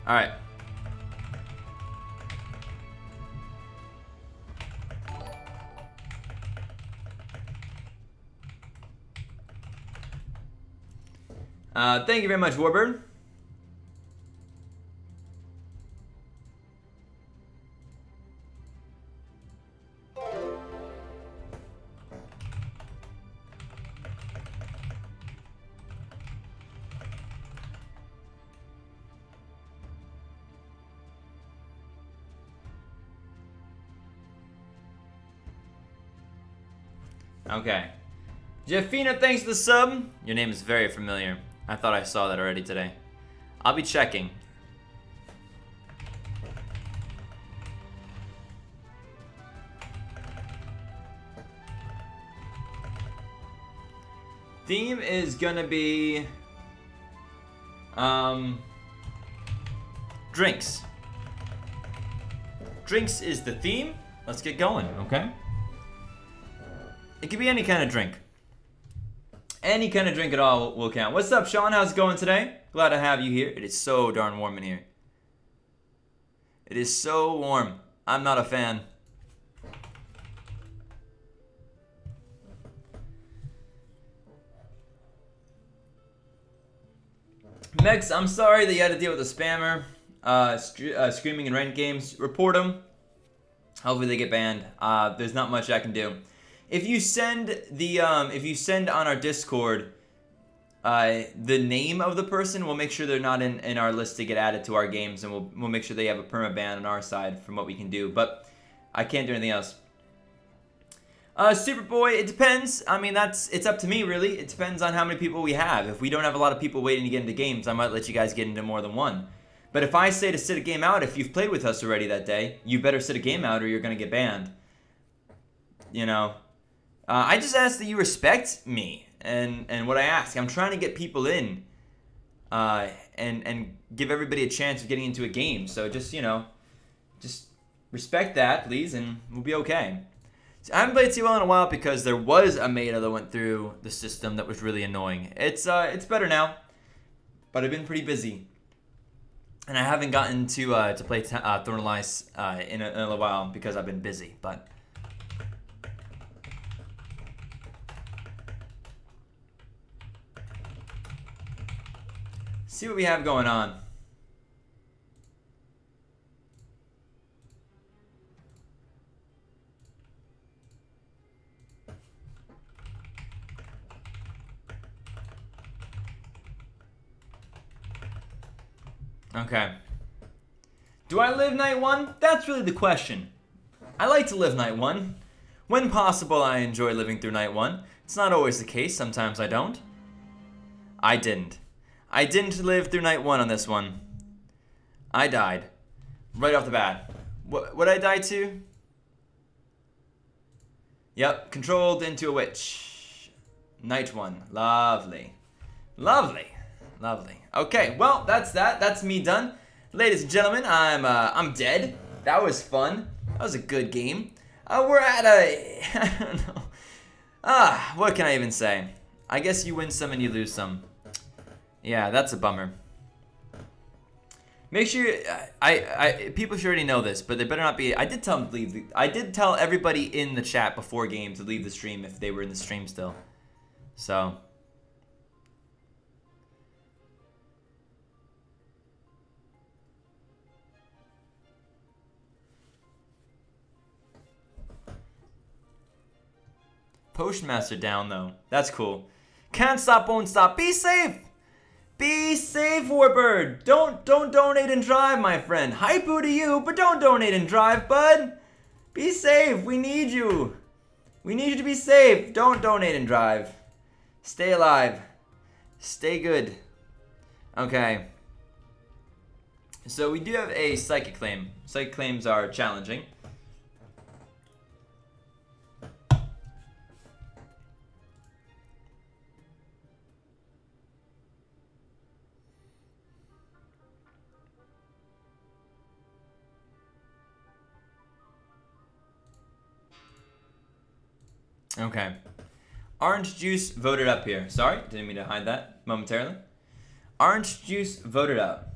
Alright. Thank you very much, Warbird. Okay. Jeffina, thanks for the sub. Your name is very familiar. I thought I saw that already today. I'll be checking. Theme is gonna be drinks. Drinks is the theme. let's get going, okay? It could be any kind of drink. Any kind of drink at all will count. What's up, Sean? How's it going today? Glad to have you here. It is so darn warm in here. It is so warm. I'm not a fan. Mex, I'm sorry that you had to deal with a spammer screaming in ranked games. Report them. Hopefully they get banned. There's not much I can do. If you send on our Discord the name of the person, we'll make sure they're not in our list to get added to our games, and we'll make sure they have a permaban on our side from what we can do. But I can't do anything else. Superboy, it depends. I mean, it's up to me, really. It depends on how many people we have. If we don't have a lot of people waiting to get into games, I might let you guys get into more than one. But if I say to sit a game out, if you've played with us already that day, you better sit a game out or you're going to get banned. You know? I just ask that you respect me and what I ask. I'm trying to get people in and give everybody a chance of getting into a game. So just, you know, just respect that, please, and we'll be okay. So I haven't played TWL in a while because there was a meta that went through the system that was really annoying. It's better now, but I've been pretty busy. And I haven't gotten to play Thorn and Ice in a while because I've been busy, but... See what we have going on. Okay. Do I live night one? That's really the question. I like to live night one. When possible, I enjoy living through night one. It's not always the case. Sometimes I don't. I didn't. I didn't live through night one on this one. I died. Right off the bat. What did I die to? Yep, controlled into a witch. Night one. Lovely. Lovely. Lovely. Okay, well, that's that. That's me done. Ladies and gentlemen, I'm dead. That was fun. That was a good game. We're at a... I don't know. What can I even say? I guess you win some and you lose some. Yeah, that's a bummer. Make sure people should already know this, but they better not be. I did tell them to leave. I did tell everybody in the chat before game to leave the stream if they were in the stream still. So. Potion Master down though. That's cool. Can't stop, won't stop. Be safe. Be safe, Warbird. Don't donate and drive, my friend. Hypoo to you, but don't donate and drive, bud. Be safe. We need you. We need you to be safe. Don't donate and drive. Stay alive. Stay good. Okay. So we do have a psychic claim. Psychic claims are challenging. Okay. Orange juice voted up here. Sorry, didn't mean to hide that momentarily. Orange juice voted up.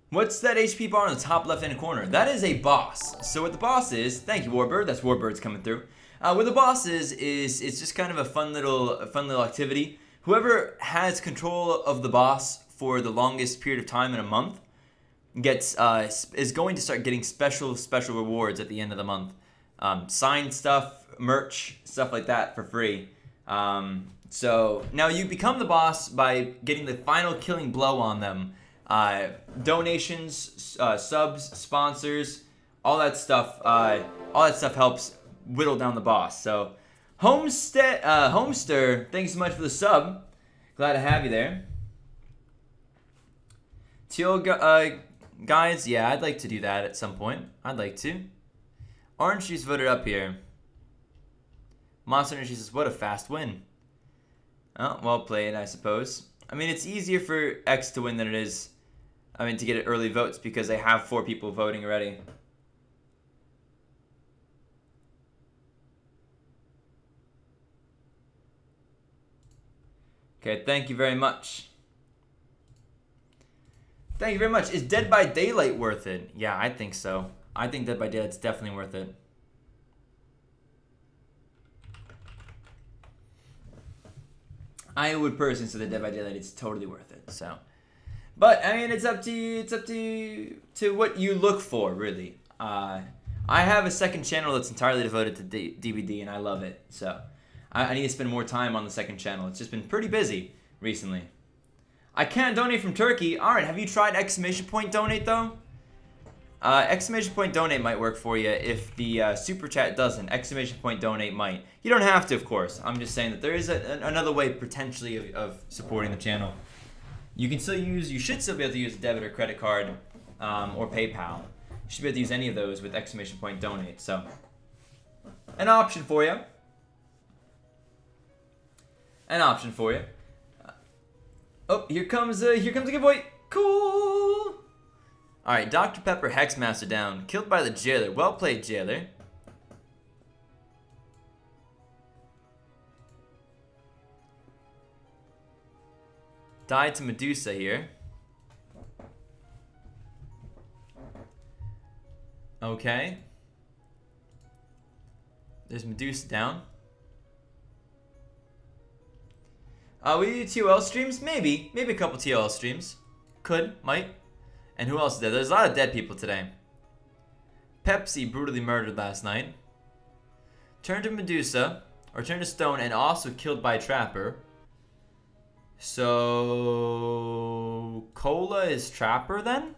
What's that HP bar on the top left-hand corner? That is a boss. So what the boss is, thank you, Warbird. That's Warbird's coming through. What the boss is it's just kind of a fun little activity. Whoever has control of the boss for the longest period of time in a month gets is going to start getting special rewards at the end of the month. Signed stuff, merch, stuff like that for free. So now you become the boss by getting the final killing blow on them. Donations, subs, sponsors, all that stuff helps whittle down the boss. So Homester, thanks so much for the sub. Glad to have you there. Teal guys, yeah, I'd like to do that at some point. I'd like to. Orange juice voted up here. Monster Energy says, what a fast win. Oh, well played, I suppose. I mean, it's easier for X to win than it is I mean, to get early votes because they have 4 people voting already. Okay, thank you very much. Thank you very much. Is Dead by Daylight worth it? Yeah, I think so. I think Dead by Daylight's definitely worth it. I would personally say that Dead by Daylight is totally worth it. So, but I mean, it's up to you. It's up to what you look for, really. I have a second channel that's entirely devoted to DVD, and I love it. So, I need to spend more time on the second channel. It's just been pretty busy recently. I can't donate from Turkey. All right, have you tried exclamation point donate though? Exclamation point donate might work for you if the super chat doesn't. Exclamation point donate might. You don't have to, of course. I'm just saying that there is another way potentially of supporting the channel. You can still use. You should still be able to use a debit or credit card or PayPal. You should be able to use any of those with exclamation point donate. So, an option for you. An option for you. Oh, here comes a giveaway. Cool. All right, Dr. Pepper Hexmaster down, killed by the jailer. Well played, jailer. Died to Medusa here. Okay. There's Medusa down. We do TOL streams? Maybe a couple TOL streams. Could, might. And who else is there? There's a lot of dead people today. Pepsi brutally murdered last night. Turned to Medusa, or turned to stone, and also killed by Trapper. So Cola is Trapper then?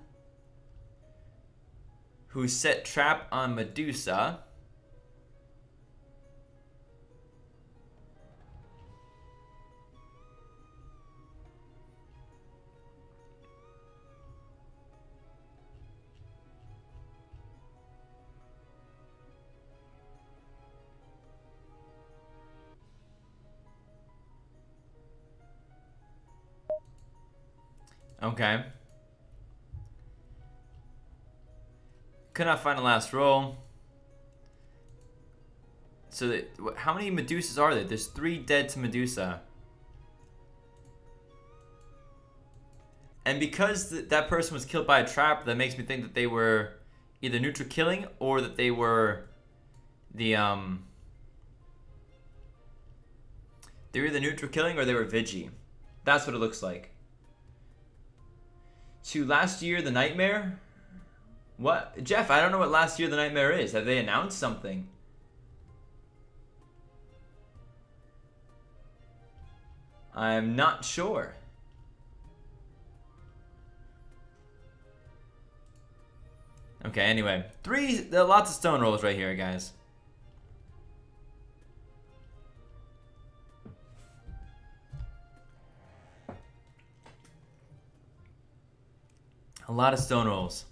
Who set trap on Medusa. Okay. Could not find the last roll. So, how many Medusas are there? There's 3 dead to Medusa. And because that person was killed by a trap, that makes me think that they were either neutral killing or that they were the they were either neutral killing or they were Vigi. That's what it looks like. To Last Year the Nightmare? What? Jeff, I don't know what Last Year the Nightmare is. Have they announced something? I'm not sure. Okay, anyway. There are lots of stone rolls right here, guys. A lot of stone rolls.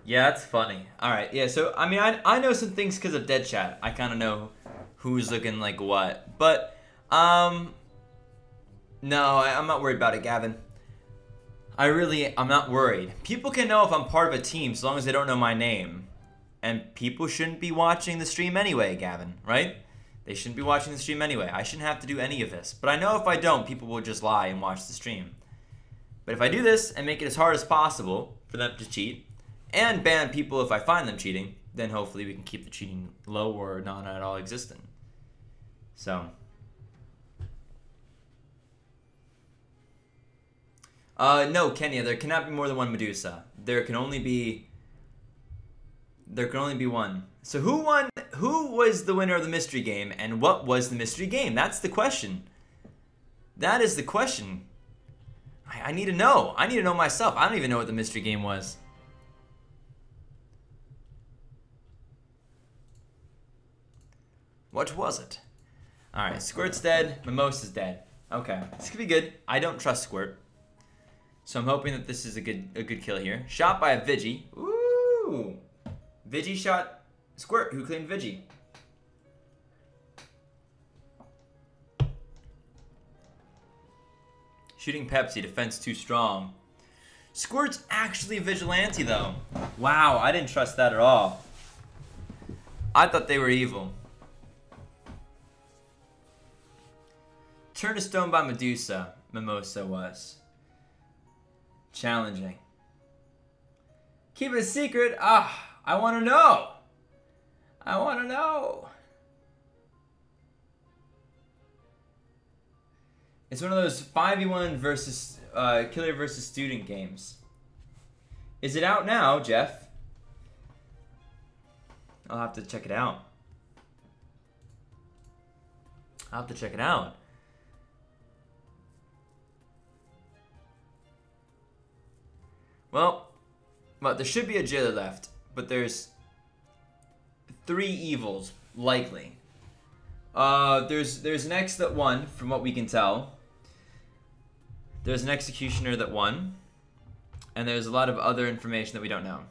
Yeah, that's funny. Alright, yeah, so, I mean, I know some things because of Dead Chat. I kind of know who's looking like what. But, no, I'm not worried about it, Gavin. I'm not worried. People can know if I'm part of a team so long as they don't know my name. And people shouldn't be watching the stream anyway, Gavin, right? They shouldn't be watching the stream anyway. I shouldn't have to do any of this. But I know if I don't, people will just lie and watch the stream. But if I do this and make it as hard as possible for them to cheat, and ban people if I find them cheating, then hopefully we can keep the cheating low or not at all existent. So. No, Kenya, there cannot be more than one Medusa. There can only be one. So who won? Who was the winner of the mystery game, and what was the mystery game? That's the question. That is the question. I need to know. I need to know myself. I don't even know what the mystery game was. What was it? Alright, Squirt's dead. Mimosa's dead. Okay, this could be good. I don't trust Squirt. So I'm hoping that this is a good kill here. Shot by a Vigi. Ooh! Vigi shot Squirt, who claimed Vigi? Shooting Pepsi, defense too strong. Squirt's actually a vigilante, though. Wow, I didn't trust that at all. I thought they were evil. Turned to stone by Medusa. Mimosa was. Challenging. Keep it a secret. Ah, I want to know. I want to know. It's one of those 5v1 versus killer versus student games. Is it out now, Jeff? I'll have to check it out. I'll have to check it out. Well, there should be a jailer left, but there's 3 evils likely. There's an ex that won, from what we can tell. There's an executioner that won, and there's a lot of other information that we don't know.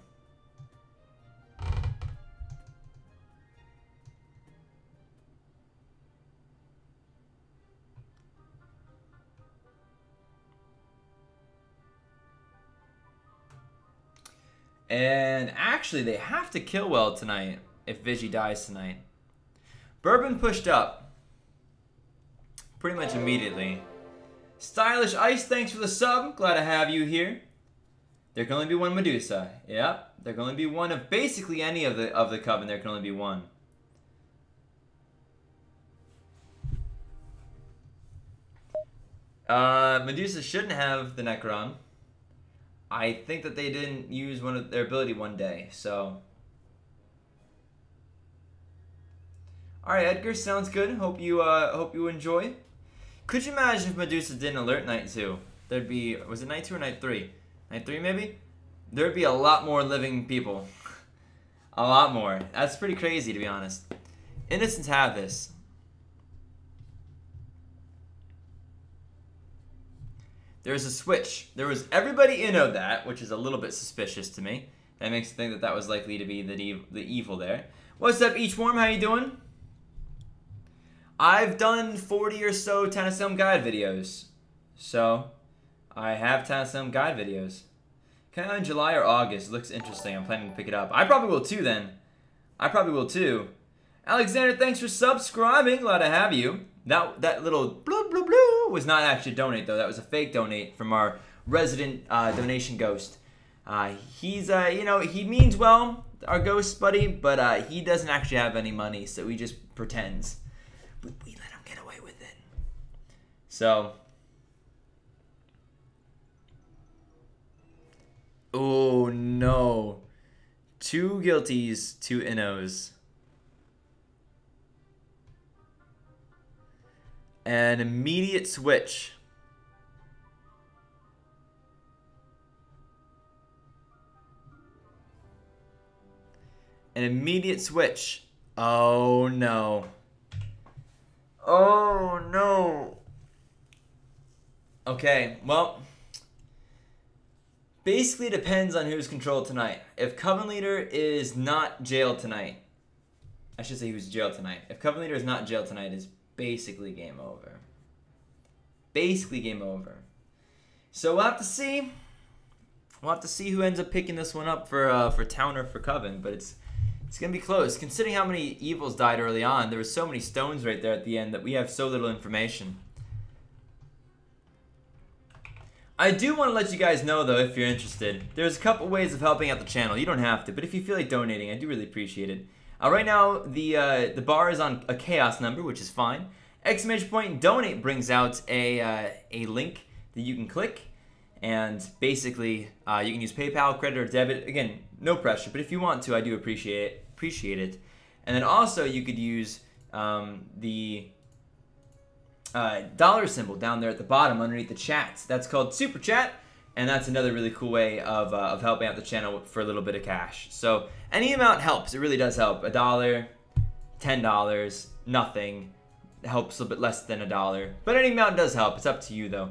And actually, they have to kill well tonight if Vigi dies tonight. Bourbon pushed up pretty much immediately. Stylish Ice, thanks for the sub. Glad to have you here. There can only be one Medusa. Yep, there can only be one of basically any of the coven. There can only be one. Medusa shouldn't have the Necron. I think that they didn't use one of their ability one day, so. All right, Edgar, sounds good. Hope you enjoy. Could you imagine if Medusa didn't alert night 2? There'd be, was it night 2 or night 3? Night 3 maybe? There'd be a lot more living people. A lot more. That's pretty crazy, to be honest. Innocents have this. There's a switch. There was everybody innoed that, which is a little bit suspicious to me. That makes me think that that was likely to be the evil there. What's up, Eachworm? How you doing? I've done 40 or so TwoPercentSkimm guide videos. So, I have TwoPercentSkimm guide videos. Kind of in July or August. Looks interesting. I'm planning to pick it up. I probably will too then. I probably will too. Alexander, thanks for subscribing. Glad to have you. That little blue blue blue was not actually a donate though. That was a fake donate from our resident donation ghost. He's you know, he means well, our ghost buddy, but he doesn't actually have any money, so he just pretends. We let him get away with it. So. Oh no. 2 guilties, 2 innos. An immediate switch. An immediate switch. Oh no. Oh no. Okay, well. Basically it depends on who's controlled tonight. If Coven Leader is not jailed tonight. I should say who's jailed tonight. If Coven Leader is not jailed tonight, it's basically game over. Basically game over. So we'll have to see. We'll have to see who ends up picking this one up for Town or for Coven, but it's gonna be close. Considering how many evils died early on, there were so many stones right there at the end that we have so little information. I do want to let you guys know though, if you're interested, there's a couple ways of helping out the channel. You don't have to, but if you feel like donating, I do really appreciate it. Right now, the bar is on a chaos number, which is fine. Exclamation point donate brings out a link that you can click, and basically you can use PayPal, credit, or debit. Again, no pressure, but if you want to, I do appreciate it. And then also you could use the dollar symbol down there at the bottom underneath the chats. That's called Super Chat, and that's another really cool way of helping out the channel for a little bit of cash. So any amount helps. It really does help. $1, $10, nothing. It helps a little bit less than $1. But any amount does help. It's up to you though.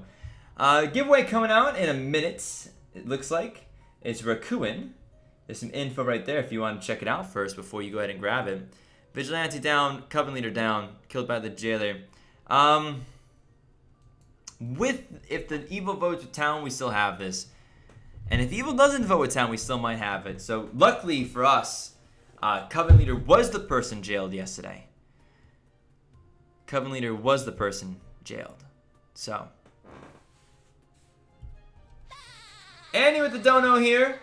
Giveaway coming out in a minute, it looks like. It's Rakuin. There's some info right there if you want to check it out first before you go ahead and grab it. Vigilante down, Coven Leader down, killed by the Jailer. If the Evil votes with Town, we still have this. And if Evil doesn't vote with Town, we still might have it. So luckily for us, Coven Leader was the person jailed yesterday. Coven Leader was the person jailed. So. Annie with the dono here.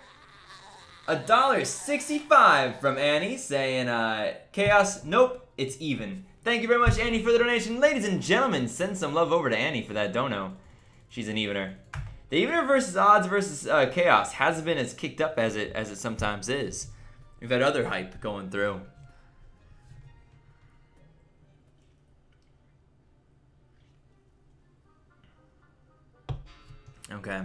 $1.65 from Annie saying, Chaos, nope, it's even. Thank you very much, Annie, for the donation. Ladies and gentlemen, send some love over to Annie for that dono. She's an evener. The evener versus odds versus chaos hasn't been as kicked up as it sometimes is. We've had other hype going through. Okay.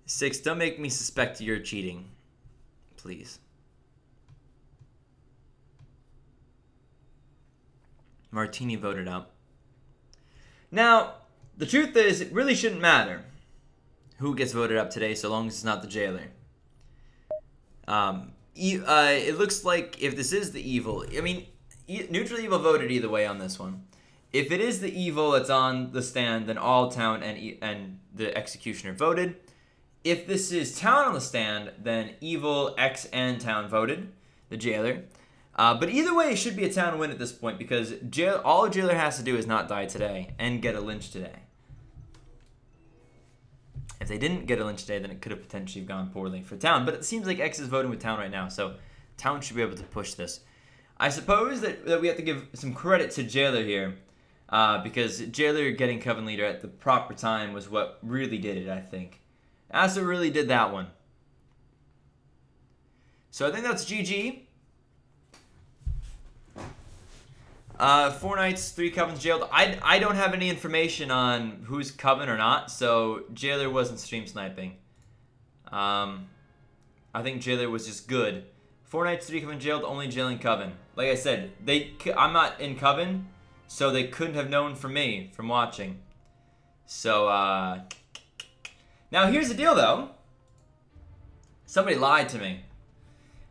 6, don't make me suspect you're cheating. Please. Martini voted up. Now, the truth is, it really shouldn't matter who gets voted up today, so long as it's not the Jailer. It looks like if this is the Evil, I mean, Neutral Evil voted either way on this one. If it is the Evil that's on the stand, then all Town and the Executioner voted. If this is Town on the stand, then Evil, X, and Town voted, the Jailer. But either way, it should be a Town win at this point because all a Jailer has to do is not die today and get a lynch today. If they didn't get a lynch today, then it could have potentially gone poorly for Town. But it seems like X is voting with Town right now, so Town should be able to push this. I suppose that we have to give some credit to Jailer here because Jailer getting Coven Leader at the proper time was what really did it, I think. That's what really did that one. So I think that's GG. 4 Knights, 3 Covens jailed. I don't have any information on who's Coven or not, so Jailer wasn't stream sniping. I think Jailer was just good. 4 Knights, 3 Coven jailed, only jailing Coven. Like I said, I'm not in Coven, so they couldn't have known from me from watching. So, now here's the deal though. Somebody lied to me.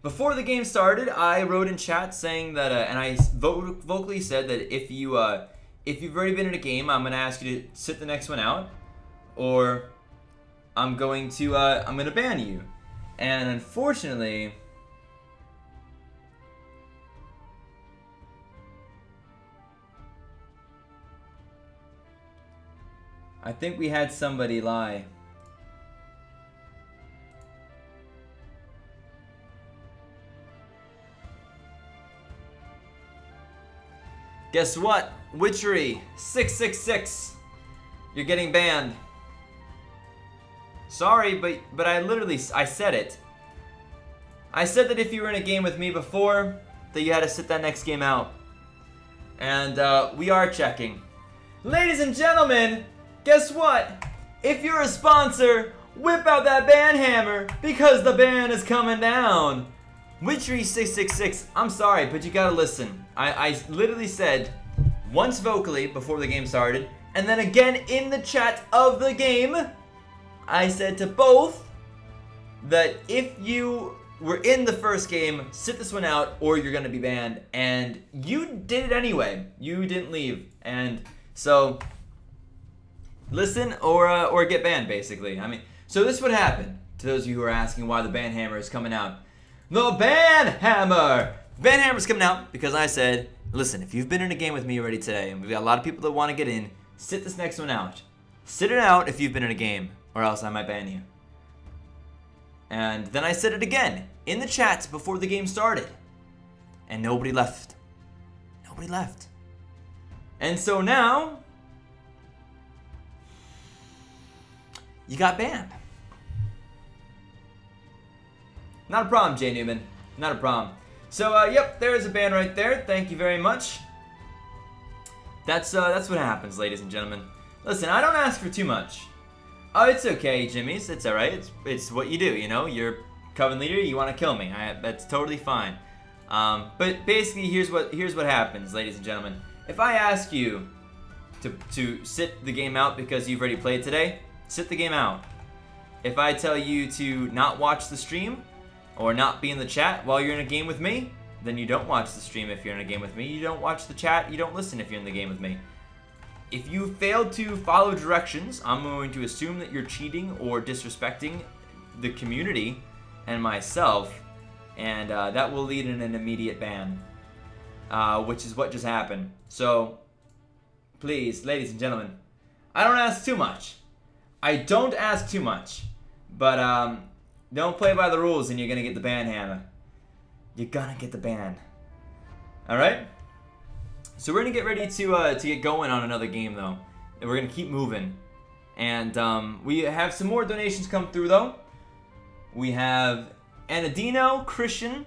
Before the game started, I wrote in chat saying that, and I vocally said that if you've already been in a game, I'm gonna ask you to sit the next one out, or I'm gonna ban you. And unfortunately, I think we had somebody lie. Guess what? Witchery 666. You're getting banned. Sorry, but I said it. I said that if you were in a game with me before, that you had to sit that next game out. And we are checking. Ladies and gentlemen, guess what? If you're a sponsor, whip out that ban hammer because the ban is coming down. Witchery 666, I'm sorry, but you gotta listen. I literally said once vocally before the game started, and then again in the chat of the game, I said to both that if you were in the first game, sit this one out or you're gonna be banned, and you did it anyway. You didn't leave, and so listen or get banned, basically. I mean, so this would happen to those of you who are asking why the ban hammer is coming out. The ban hammer! Ban hammer's coming out because I said, listen, if you've been in a game with me already today, and we've got a lot of people that want to get in, sit this next one out. Sit it out if you've been in a game, or else I might ban you. And then I said it again in the chats before the game started, and nobody left. Nobody left. And so now, you got banned. Not a problem, Jay Newman. Not a problem. So, yep, there's a ban right there. Thank you very much. That's what happens, ladies and gentlemen. Listen, I don't ask for too much. Oh, it's okay, Jimmy's. It's alright. It's what you do, you know? You're Coven Leader, you want to kill me. That's totally fine. But basically, here's what happens, ladies and gentlemen. If I ask you to sit the game out because you've already played today, sit the game out. If I tell you to not watch the stream or not be in the chat while you're in a game with me, then you don't watch the stream if you're in a game with me. You don't watch the chat, you don't listen if you're in the game with me. If you fail to follow directions, I'm going to assume that you're cheating or disrespecting the community and myself, and that will lead in an immediate ban, which is what just happened. So, please, ladies and gentlemen, I don't ask too much. I don't ask too much, but don't play by the rules and you're gonna get the ban hammer. You're gonna get the ban. All right. So we're gonna get ready to get going on another game though, and we're gonna keep moving. And we have some more donations come through though. We have Anadino, Christian,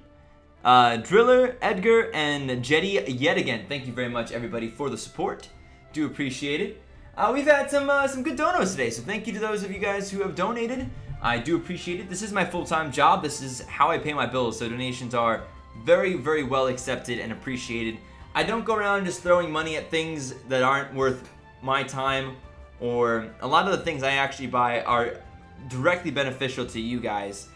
Driller, Edgar, and Jetty yet again. Thank you very much everybody for the support. Do appreciate it. We've had some good donos today, so thank you to those of you guys who have donated. I do appreciate it. This is my full-time job. This is how I pay my bills, so donations are very, very well accepted and appreciated. I don't go around just throwing money at things that aren't worth my time, or a lot of the things I actually buy are directly beneficial to you guys.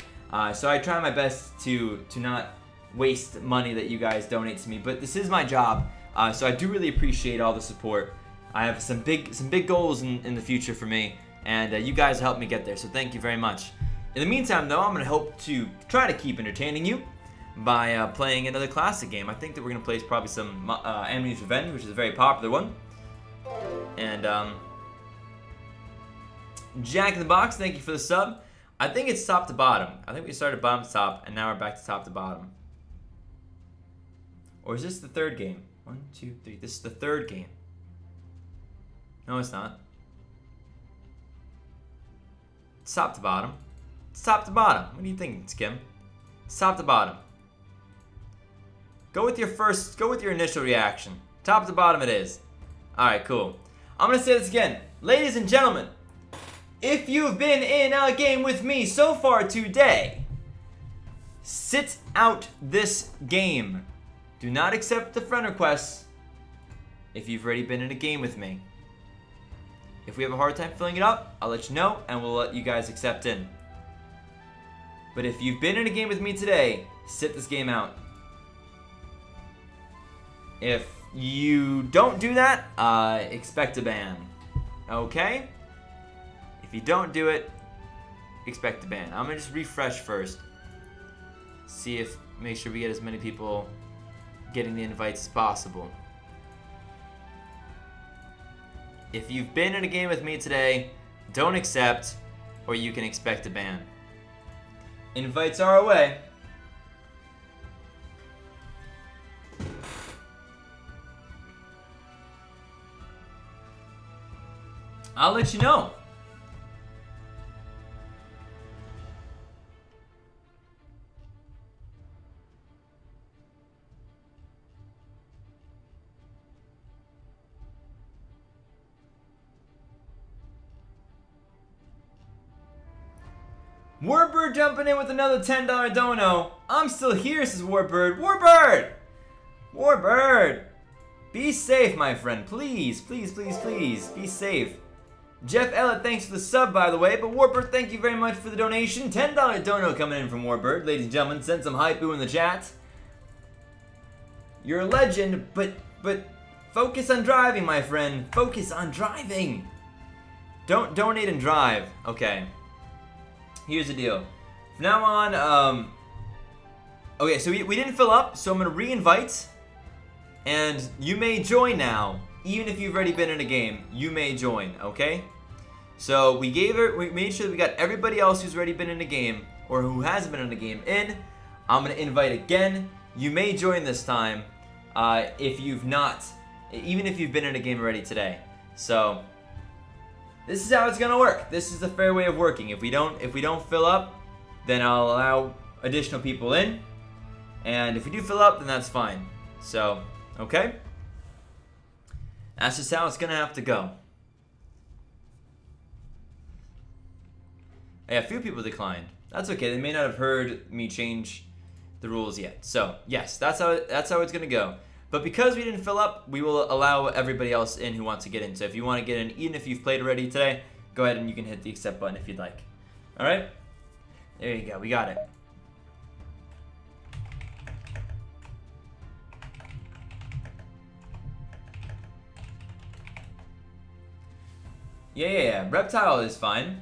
So I try my best to not waste money that you guys donate to me, but this is my job, so I do really appreciate all the support. I have some big goals in the future for me, and you guys help me get there, so thank you very much. In the meantime though, I'm going to hope to try to keep entertaining you by playing another classic game. I think that we're going to play probably some Enemy's Revenge, which is a very popular one. And Jack in the Box, thank you for the sub. I think it's top to bottom. I think we started bottom to top, and now we're back to top to bottom. Or is this the third game? 1, 2, 3. This is the third game. No, it's not. It's top to bottom. It's top to bottom. What do you think, Skim? It's top to bottom. Go with your initial reaction. Top to bottom it is. Alright, cool. I'm gonna say this again. Ladies and gentlemen, if you've been in a game with me so far today, sit out this game. Do not accept the friend requests if you've already been in a game with me. If we have a hard time filling it up, I'll let you know and we'll let you guys accept in. But if you've been in a game with me today, sit this game out. If you don't do that, expect a ban. Okay? If you don't do it, expect a ban. I'm gonna just refresh first. Make sure we get as many people getting the invites as possible. If you've been in a game with me today, don't accept, or you can expect a ban. Invites are away. I'll let you know. Warbird jumping in with another $10 dono. I'm still here, says Warbird. Warbird! Warbird! Be safe, my friend. Please, please, please, please. Be safe. Jeff Ellett, thanks for the sub, by the way. But Warbird, thank you very much for the donation. $10 dono coming in from Warbird. Ladies and gentlemen, send some hype-boo in the chat. You're a legend, but focus on driving, my friend. Focus on driving. Don't donate and drive. Okay. Here's the deal. From now on, okay, so we didn't fill up, so I'm gonna re-invite, and you may join now, even if you've already been in a game. You may join, okay? So we made sure that we got everybody else who's already been in a game or who hasn't been in a game in. I'm gonna invite again. You may join this time, if you've not, even if you've been in a game already today. So. This is how it's gonna work. This is the fair way of working. If we don't fill up, then I'll allow additional people in. And if we do fill up, then that's fine. So, okay? That's just how it's gonna have to go. Yeah, a few people declined. That's okay. They may not have heard me change the rules yet. So, yes, that's how it's gonna go. But because we didn't fill up, we will allow everybody else in who wants to get in. So if you want to get in, even if you've played already today, go ahead and you can hit the accept button if you'd like. All right. There you go. We got it. Yeah. Reptile is fine.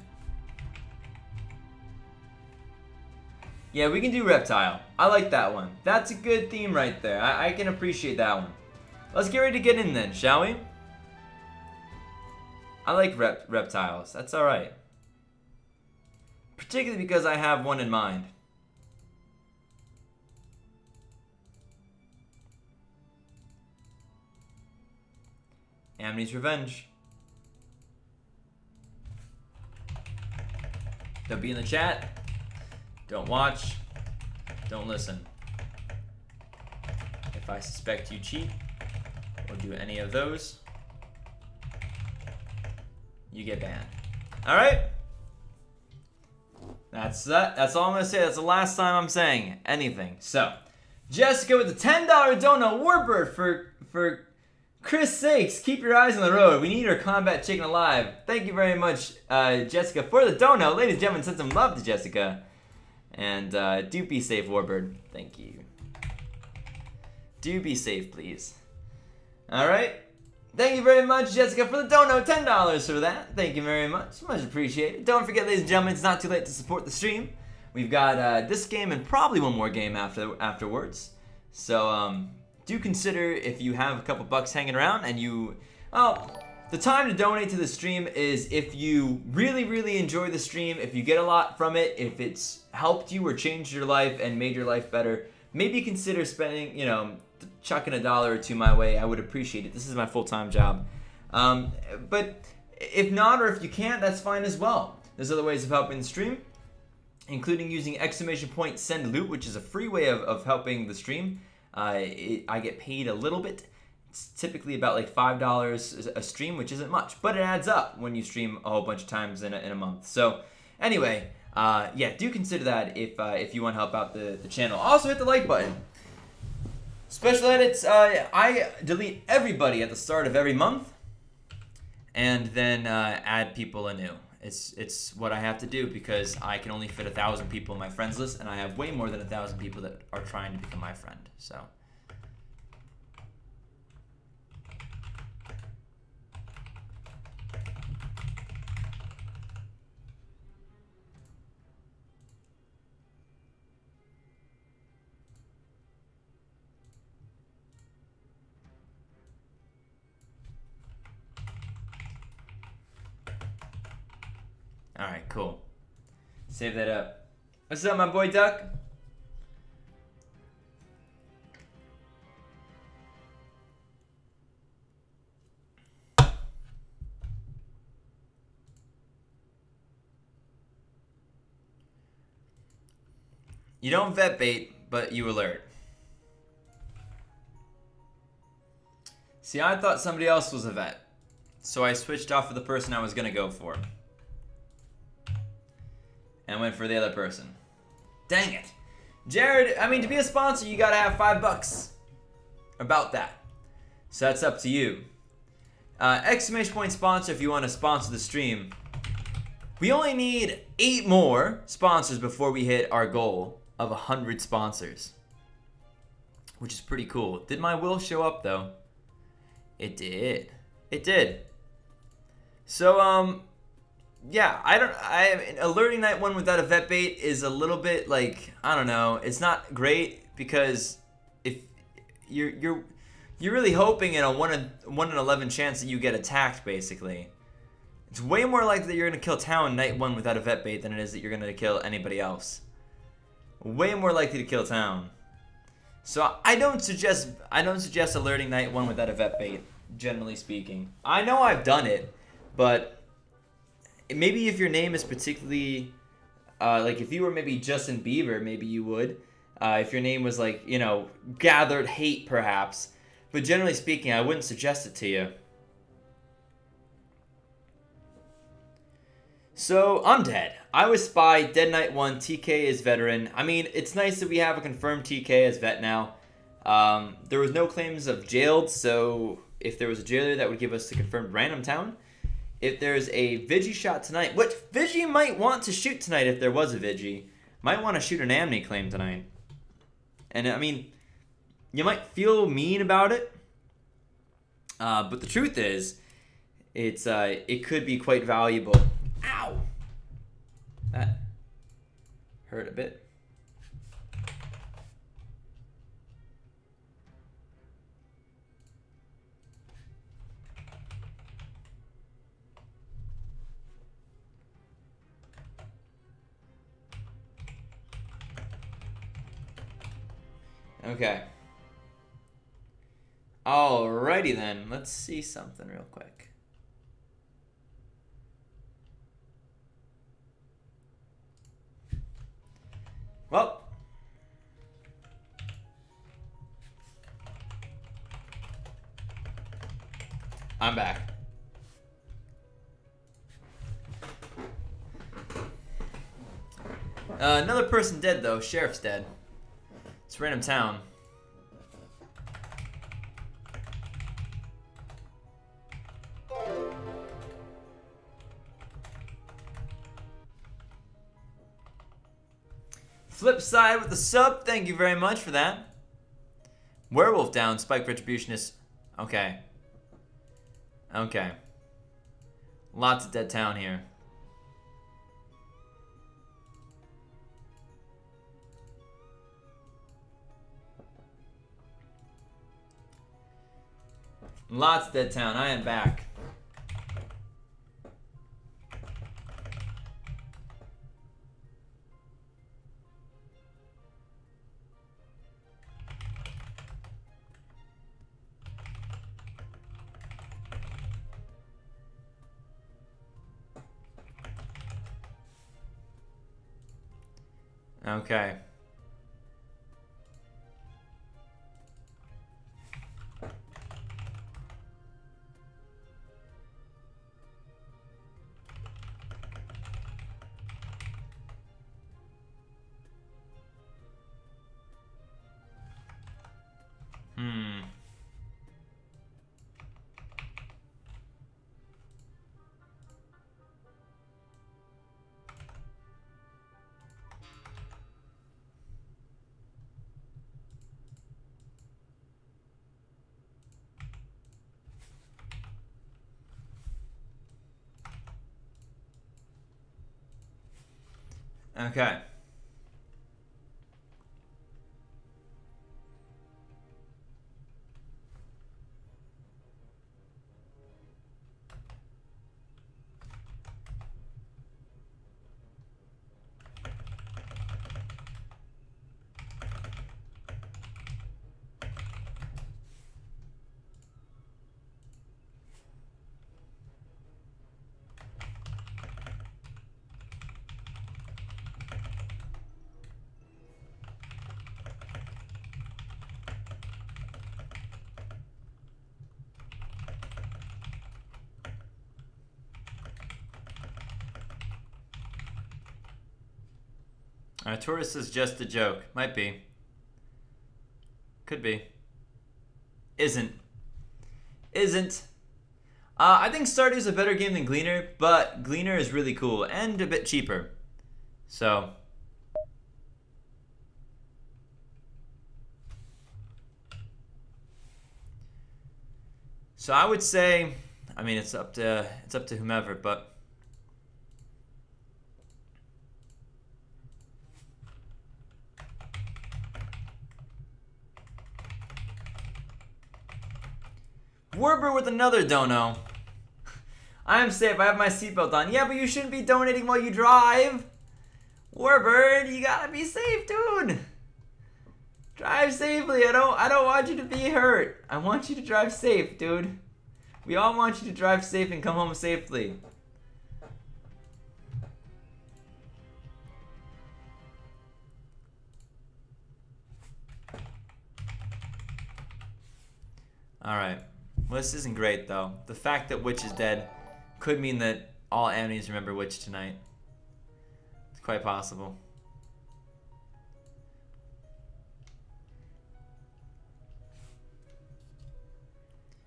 Yeah, we can do reptile. I like that one. That's a good theme right there. I can appreciate that one. Let's get ready to get in then, shall we? I like reptiles. That's alright. Particularly because I have one in mind. Amity's Revenge. Don't be in the chat. Don't watch. Don't listen. If I suspect you cheat or do any of those, you get banned. Alright? That's all I'm gonna say. That's the last time I'm saying anything. So, Jessica with the $10 donut. Warbird for Chris' sakes, keep your eyes on the road. We need our combat chicken alive. Thank you very much, Jessica, for the donut. Ladies and gentlemen, send some love to Jessica. And do be safe, Warbird. Thank you. Do be safe, please. Alright. Thank you very much, Jessica, for the donut. $10 for that. Thank you very much. Much appreciated. Don't forget, ladies and gentlemen, it's not too late to support the stream. We've got this game and probably one more game afterwards. So, do consider if you have a couple bucks hanging around and you... Well, the time to donate to the stream is if you really enjoy the stream, if you get a lot from it, if it's helped you or changed your life and made your life better, maybe consider spending, you know, chucking $1 or $2 my way. I would appreciate it. This is my full-time job. But if not, or if you can't, that's fine as well. There's other ways of helping the stream, including using !send loot, which is a free way of helping the stream. I get paid a little bit. It's typically about like $5 a stream, which isn't much, but it adds up when you stream a whole bunch of times in a month. So anyway, yeah, do consider that if you want to help out the channel. Also hit the like button. Special edits, I delete everybody at the start of every month and then add people anew. It's what I have to do because I can only fit 1,000 people in my friends list, and I have way more than 1,000 people that are trying to become my friend. So. Alright, cool. Save that up. What's up, my boy Duck? You don't vet bait, but you alert. See, I thought somebody else was a vet, so I switched off of the person I was gonna go for. And went for the other person. Dang it. Jared, I mean, to be a sponsor, you gotta have $5. About that. So that's up to you. ! sponsor if you want to sponsor the stream. We only need 8 more sponsors before we hit our goal of 100 sponsors. Which is pretty cool. Did my will show up, though? It did. It did. So, yeah, alerting night 1 without a vet bait is a little bit like, I don't know, it's not great because if you're really hoping in a 1 in 11 chance that you get attacked, basically. It's way more likely that you're gonna kill Town night 1 without a vet bait than it is that you're gonna kill anybody else. Way more likely to kill Town. So I don't suggest alerting night 1 without a vet bait, generally speaking. I know I've done it, but maybe if your name is particularly, like if you were maybe Justin Bieber, maybe you would. If your name was like, you know, Gathered Hate perhaps. But generally speaking, I wouldn't suggest it to you. So, Undead. I was Spy, Dead Knight 1, TK is Veteran. I mean, it's nice that we have a confirmed TK as Vet now. There was no claims of jailed, so if there was a jailer, that would give us the confirmed random town. if there's a Vigi shot tonight, which Vigi might want to shoot tonight if there was a Vigi. Might want to shoot an Amni claim tonight. And I mean, you might feel mean about it, but the truth is, it could be quite valuable. Ow! That hurt a bit. Okay. Alrighty then. Let's see something real quick. Well. I'm back. Another person dead though. Sheriff's dead. It's a random town. Flip side with the sub. Thank you very much for that. Werewolf down. Spike Retributionist. Okay. Okay. Lots of dead town here. Lots of dead town. I am back. Okay. Okay. Tourist is just a joke. Might be. Could be. Isn't. Isn't. I think Stardew's a better game than Gleaner, but Gleaner is really cool and a bit cheaper. So. So I would say, I mean, it's up to whomever, but. Werber with another dono. I am safe. I have my seatbelt on. Yeah, but you shouldn't be donating while you drive. Werber, you gotta be safe, dude. Drive safely. I don't want you to be hurt. I want you to drive safe, dude. We all want you to drive safe and come home safely. Alright. Well, this isn't great, though. The fact that Witch is dead could mean that all Amnies remember Witch tonight. It's quite possible.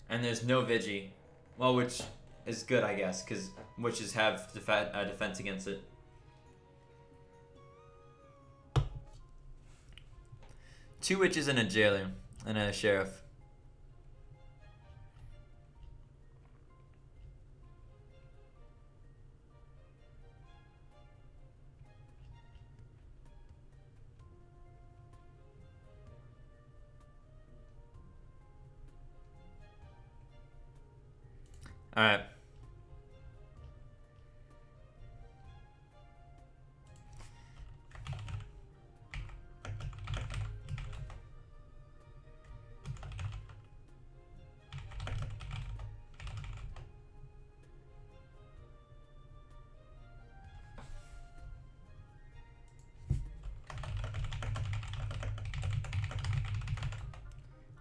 And there's no Vigi. Well, which is good, I guess, because witches have defense against it. Two witches and a jailer and a sheriff. All right.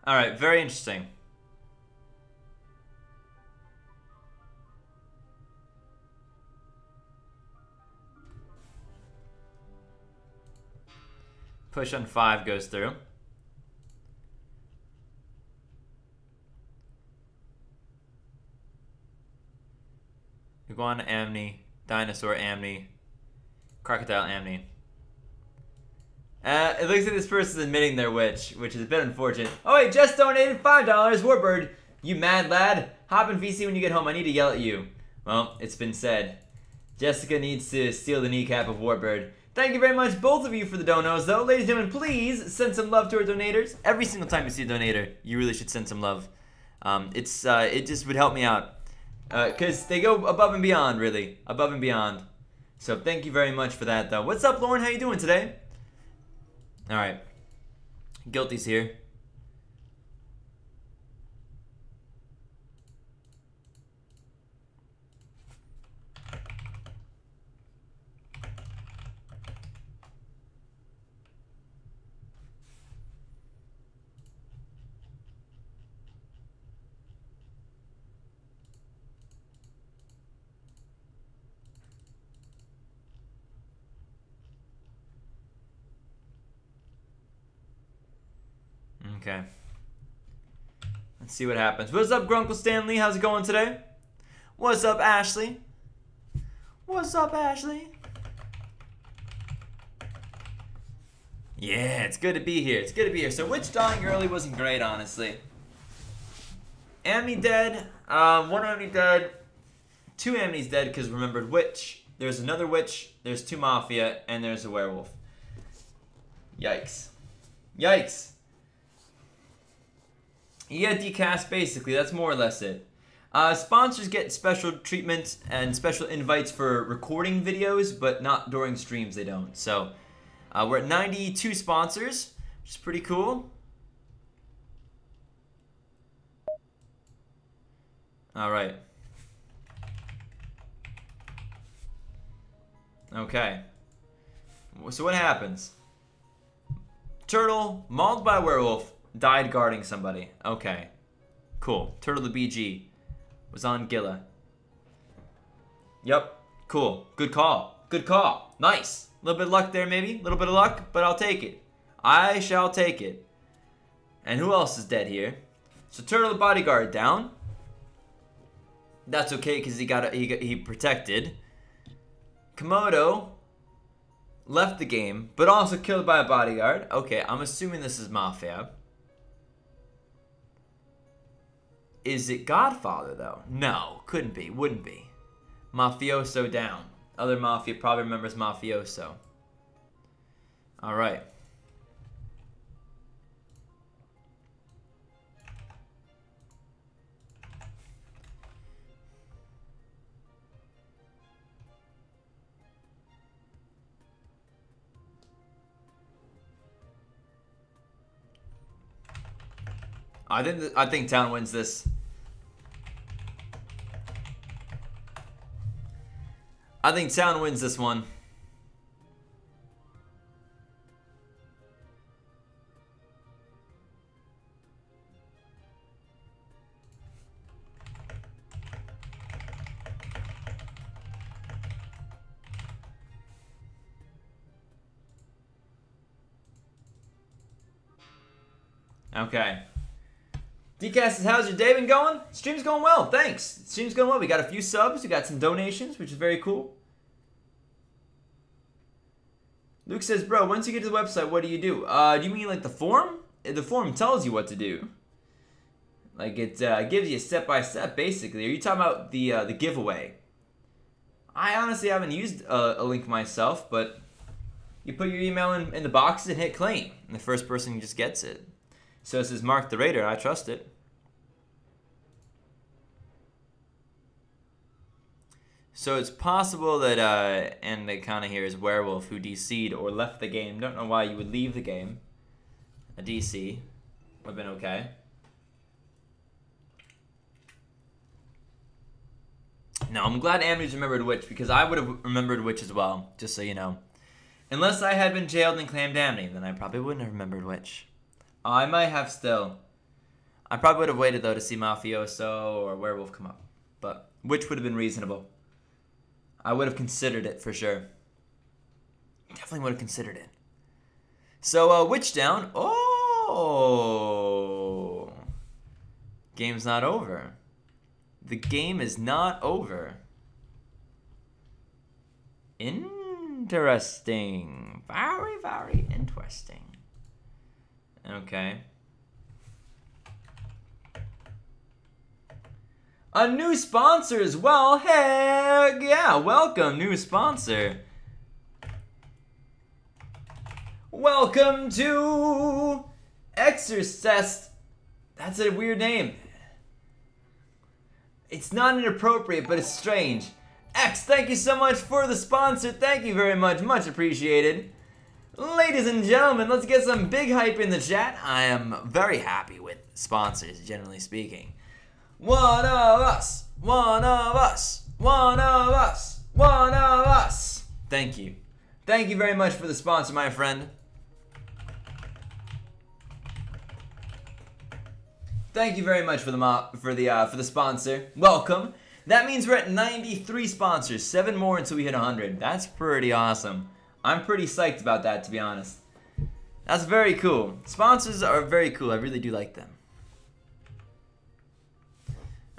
All right, very interesting. Push on 5 goes through. Iguana Amni, Dinosaur Amni, Crocodile Amni. It looks like this person's admitting they're witch, which is a bit unfortunate. Oh wait, just donated $5. Warbird, you mad lad. Hop in VC when you get home. I need to yell at you. Well, it's been said. Jessica needs to steal the kneecap of Warbird. Thank you very much, both of you, for the donos, though. Ladies and gentlemen, please send some love to our donators. Every single time you see a donator, you really should send some love. It just would help me out. Because they go above and beyond, really. Above and beyond. So thank you very much for that, though. What's up, Lauren? How you doing today? All right. Guilty's here. Okay. Let's see what happens. What's up, Grunkle Stanley? How's it going today? What's up, Ashley? What's up, Ashley? Yeah, it's good to be here. It's good to be here. So, witch dying early wasn't great, honestly. Amni dead. One Amni dead. Two Amni's dead because remembered witch. There's another witch. There's two mafia, and there's a werewolf. Yikes. Yikes. Yeah, decast, basically. That's more or less it. Sponsors get special treatment and special invites for recording videos, but not during streams, they don't. So, we're at 92 sponsors, which is pretty cool. All right. Okay. So what happens? Turtle, mauled by a werewolf, died guarding somebody. Okay. Cool. Turtle the BG was on Gilla. Yep. Cool. Good call. Good call. Nice. A little bit of luck there, maybe. A little bit of luck, but I'll take it. I shall take it. And who else is dead here? So Turtle the bodyguard down. That's okay because he protected. Komodo left the game, but also killed by a bodyguard. Okay, I'm assuming this is Mafia. Is it Godfather, though? No, couldn't be, wouldn't be. Mafioso down. Other Mafia probably remembers Mafioso. All right. I think Town wins this. I think Town wins this one. Okay. DCast says, how's your day been going? Stream's going well, thanks. Stream's going well. We got a few subs, we got some donations, which is very cool. Luke says, bro, once you get to the website, what do you do? Do you mean like the form? The form tells you what to do. Like it gives you step-by-step, basically. Are you talking about the giveaway? I honestly haven't used a link myself, but you put your email in the box and hit claim, and the first person just gets it. So it says Mark the Raider. I trust it. So it's possible that, and it kind of here is Werewolf who DC'd or left the game. Don't know why you would leave the game. A DC would have been okay. No, I'm glad Amy's remembered Witch, because I would have remembered Witch as well, just so you know. Unless I had been jailed and claimed Amity, then I probably wouldn't have remembered Witch. I might have still. I probably would have waited, though, to see Mafioso or Werewolf come up. But Witch would have been reasonable. I would have considered it, for sure. Definitely would have considered it. So, Witch down. Oh! Game's not over. The game is not over. Interesting. Very, very interesting. Okay. A new sponsor as well. Heck yeah. Welcome, new sponsor. Welcome to Exorcist. That's a weird name. It's not inappropriate, but it's strange. X, thank you so much for the sponsor. Thank you very much. Much appreciated. Ladies and gentlemen, let's get some big hype in the chat. I am very happy with sponsors, generally speaking. One of us. One of us. One of us. One of us. Thank you. Thank you very much for the sponsor, my friend. Thank you very much for the sponsor. Welcome. That means we're at 93 sponsors. 7 more until we hit 100. That's pretty awesome. I'm pretty psyched about that, to be honest. That's very cool. Sponsors are very cool. I really do like them.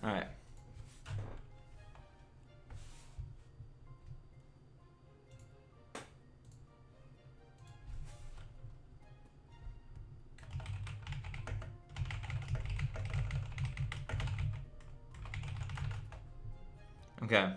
All right. Okay.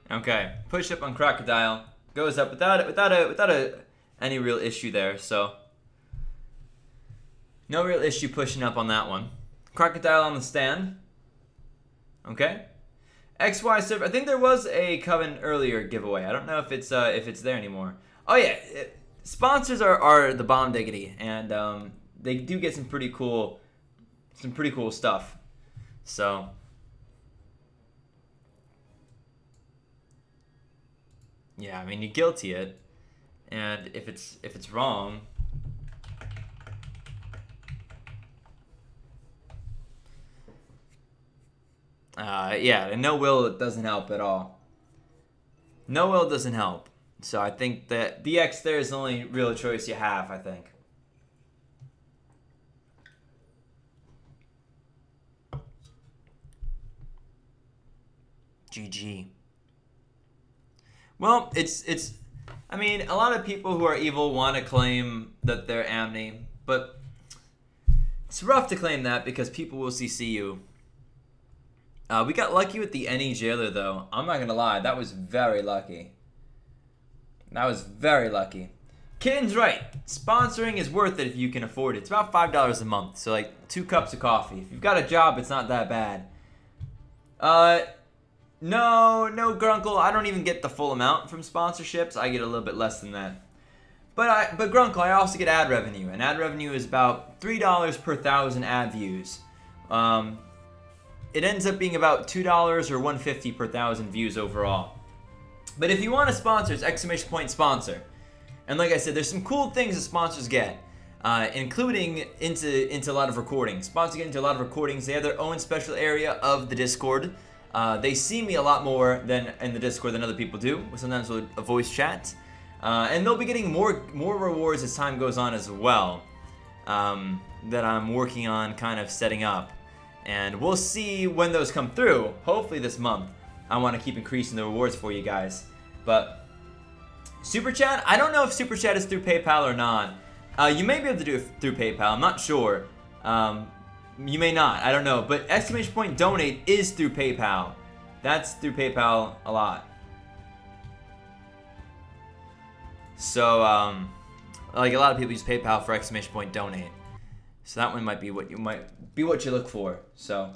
Okay. Push up on Crocodile. Goes up without any real issue there, so no real issue pushing up on that one. Crocodile on the stand. Okay. XY server. I think there was a Coven earlier giveaway. I don't know if it's there anymore. Oh yeah, sponsors are the bomb diggity, and they do get some pretty cool stuff. So. Yeah, I mean, you guilty it, and if it's wrong, yeah, and no will doesn't help at all. No will doesn't help. So I think that DX there is the only real choice you have, I think. GG. Well, I mean, a lot of people who are evil want to claim that they're Amni, but it's rough to claim that because people will CC you. We got lucky with the any jailer, though. I'm not going to lie, that was very lucky. That was very lucky. Kitten's right. Sponsoring is worth it if you can afford it. It's about $5 a month, so like 2 cups of coffee. If you've got a job, it's not that bad. No, Grunkle. I don't even get the full amount from sponsorships. I get a little bit less than that. But Grunkle, I also get ad revenue, and ad revenue is about $3 per 1,000 ad views. it ends up being about $2 or $1.50 per 1,000 views overall. But if you want to sponsor, it's exclamation point sponsor. And like I said, there's some cool things that sponsors get, including into a lot of recordings. Sponsors get into a lot of recordings. They have their own special area of the Discord. They see me a lot more than in the Discord than other people do, sometimes with a voice chat. And they'll be getting more rewards as time goes on as well, that I'm working on kind of setting up. And we'll see when those come through, hopefully this month. I want to keep increasing the rewards for you guys. But Super Chat, I don't know if Super Chat is through PayPal or not. You may be able to do it through PayPal, I'm not sure. You may not, I don't know. But exclamation point donate is through PayPal. That's through PayPal a lot. So, like a lot of people use PayPal for exclamation point donate. So that one might be what you look for. So,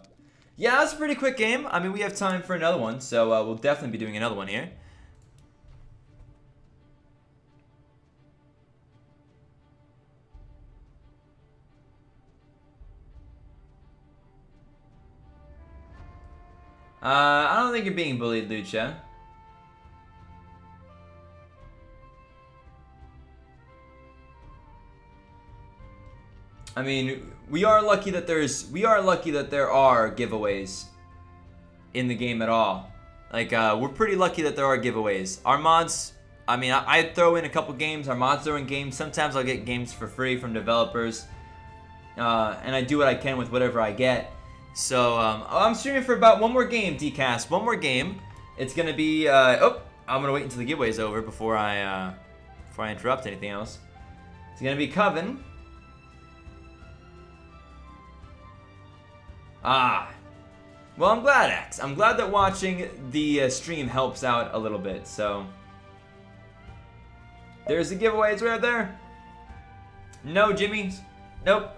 yeah, that's a pretty quick game. I mean, we have time for another one, so we'll definitely be doing another one here. I don't think you're being bullied, Lucha. I mean, we are lucky that there are giveaways in the game at all. Like, we're pretty lucky that there are giveaways. Our mods, I mean, I throw in a couple games. Our mods throw in games. Sometimes I'll get games for free from developers. And I do what I can with whatever I get. So, I'm streaming for about one more game, DCast. One more game. It's gonna be, I'm gonna wait until the giveaway's over before I interrupt anything else. It's gonna be Coven. Well, I'm glad, X. I'm glad that watching the stream helps out a little bit, so. There's the giveaway, it's right there. No, Jimmy. Nope.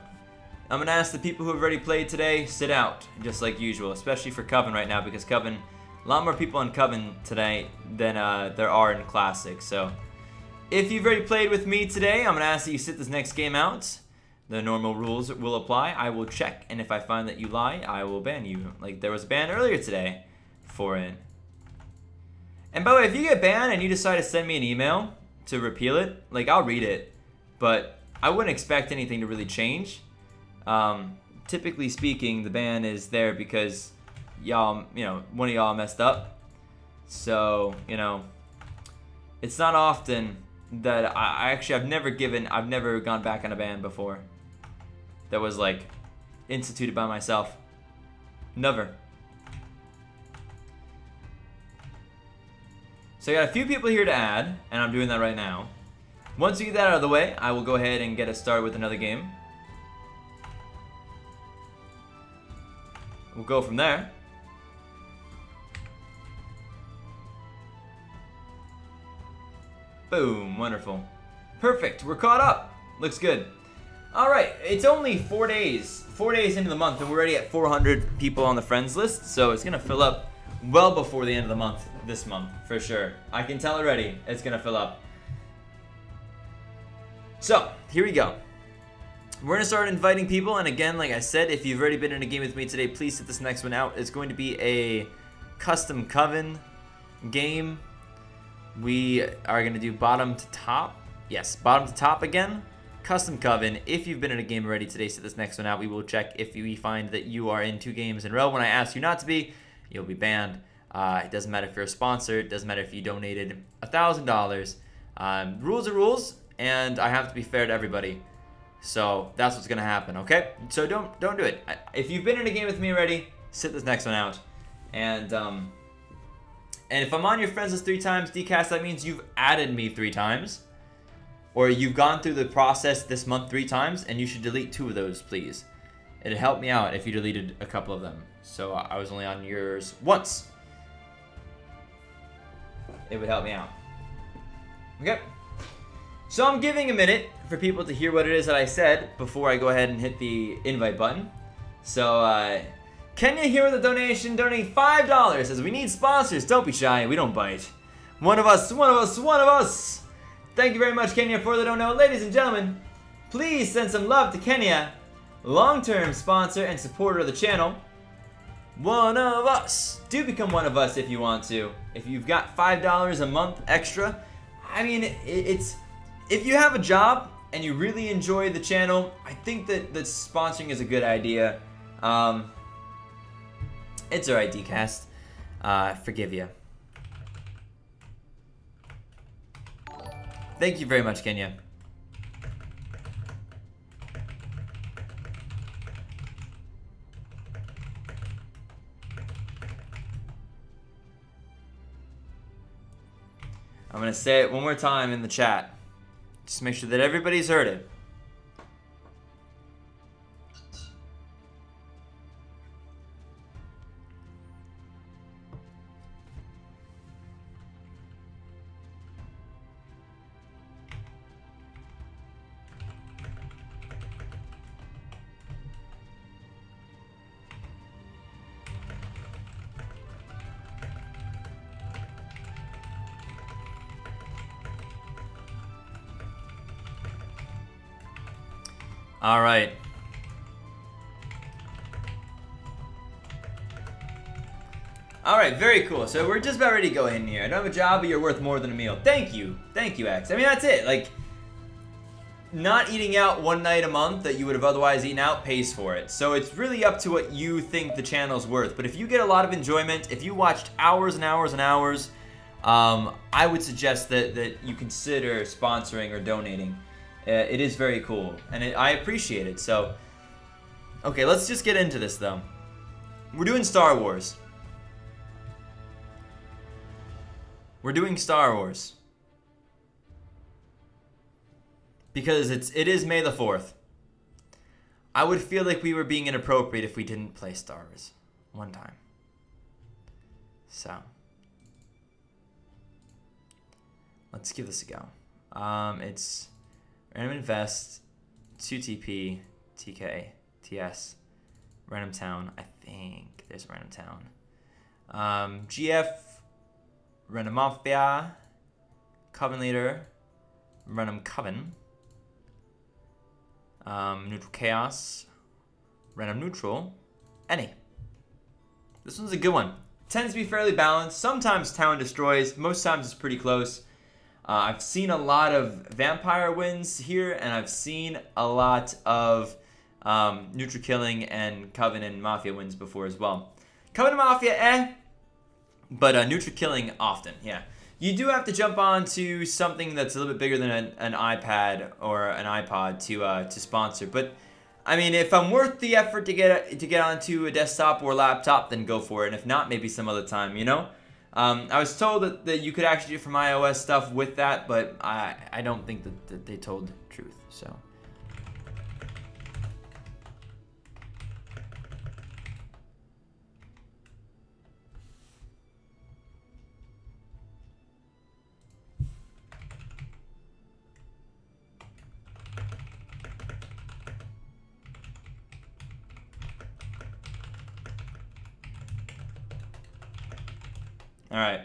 I'm gonna ask the people who have already played today, sit out, just like usual, especially for Coven right now, because Coven, a lot more people in Coven today than there are in Classic, so. If you've already played with me today, I'm gonna ask that you sit this next game out. The normal rules will apply. I will check, and if I find that you lie, I will ban you. Like, there was a ban earlier today for it. And by the way, if you get banned and you decide to send me an email to repeal it, like, I'll read it. But I wouldn't expect anything to really change. Typically speaking, the ban is there because y'all, one of y'all messed up. So, it's not often that I've never gone back on a ban before. That was like instituted by myself. Never. So I got a few people here to add, and I'm doing that right now. Once we get that out of the way, I will go ahead and get us started with another game. We'll go from there. Boom, wonderful. Perfect, we're caught up. Looks good. Alright, it's only 4 days. 4 days into the month, and we're already at 400 people on the friends list, so it's gonna fill up well before the end of the month, this month, for sure. I can tell already, it's gonna fill up. So, here we go. We're gonna start inviting people, and again, like I said, if you've already been in a game with me today, please sit this next one out. It's going to be a custom Coven game. We are gonna do bottom to top. Yes, bottom to top again. Custom Coven. If you've been in a game already today, sit this next one out. We will check if we find that you are in 2 games in a row. When I ask you not to be, you'll be banned. It doesn't matter if you're a sponsor. It doesn't matter if you donated $1,000. Rules are rules, and I have to be fair to everybody. So that's what's gonna happen, okay? So don't do it. If you've been in a game with me already, sit this next one out. And if I'm on your friends list 3 times, DCast, that means you've added me 3 times. Or you've gone through the process this month 3 times, and you should delete 2 of those, please. It'd help me out if you deleted a couple of them. So I was only on yours once. It would help me out. Okay. So I'm giving a minute for people to hear what it is that I said before I go ahead and hit the invite button. So, Kenya here with a donation, donating $5. Says, we need sponsors. Don't be shy. We don't bite. One of us, one of us, one of us. Thank you very much, Kenya, for the donate. Ladies and gentlemen, please send some love to Kenya, long-term sponsor and supporter of the channel. one of us. Do become one of us if you want to. If you've got $5 a month extra, I mean, it's if you have a job and you really enjoy the channel, I think that sponsoring is a good idea. It's alright, Dcast. Forgive you. Thank you very much, Kenya. I'm gonna say it one more time in the chat. Just make sure that everybody's heard it. All right. All right, very cool. So we're just about ready to go in here. I don't have a job, but you're worth more than a meal. Thank you, X. I mean, that's it. Like, not eating out one night a month that you would have otherwise eaten out pays for it. So it's really up to what you think the channel's worth. But if you get a lot of enjoyment, if you watched hours and hours and hours, I would suggest that you consider sponsoring or donating. It is very cool, and I appreciate it. So, okay, let's just get into this, though. We're doing Star Wars. We're doing Star Wars. Because it is May the 4th. I would feel like we were being inappropriate if we didn't play Star Wars one time. So, let's give this a go. It's Random Invest, 2TP, TK, TS, Random Town. I think there's Random Town. GF, Random Mafia, Coven Leader, Random Coven, Neutral Chaos, Random Neutral, Any. This one's a good one. Tends to be fairly balanced. Sometimes Town destroys. Most times it's pretty close. I've seen a lot of Vampire wins here, and I've seen a lot of Neutral Killing and Coven and Mafia wins before as well. Coven and Mafia, but Neutral Killing often, yeah. You do have to jump on to something that's a little bit bigger than an iPad or an iPod to sponsor. But I mean, if I'm worth the effort to get onto a desktop or laptop, then go for it. And if not, maybe some other time, you know. I was told that you could actually do from iOS stuff with that, but I don't think that they told the truth. So. All right.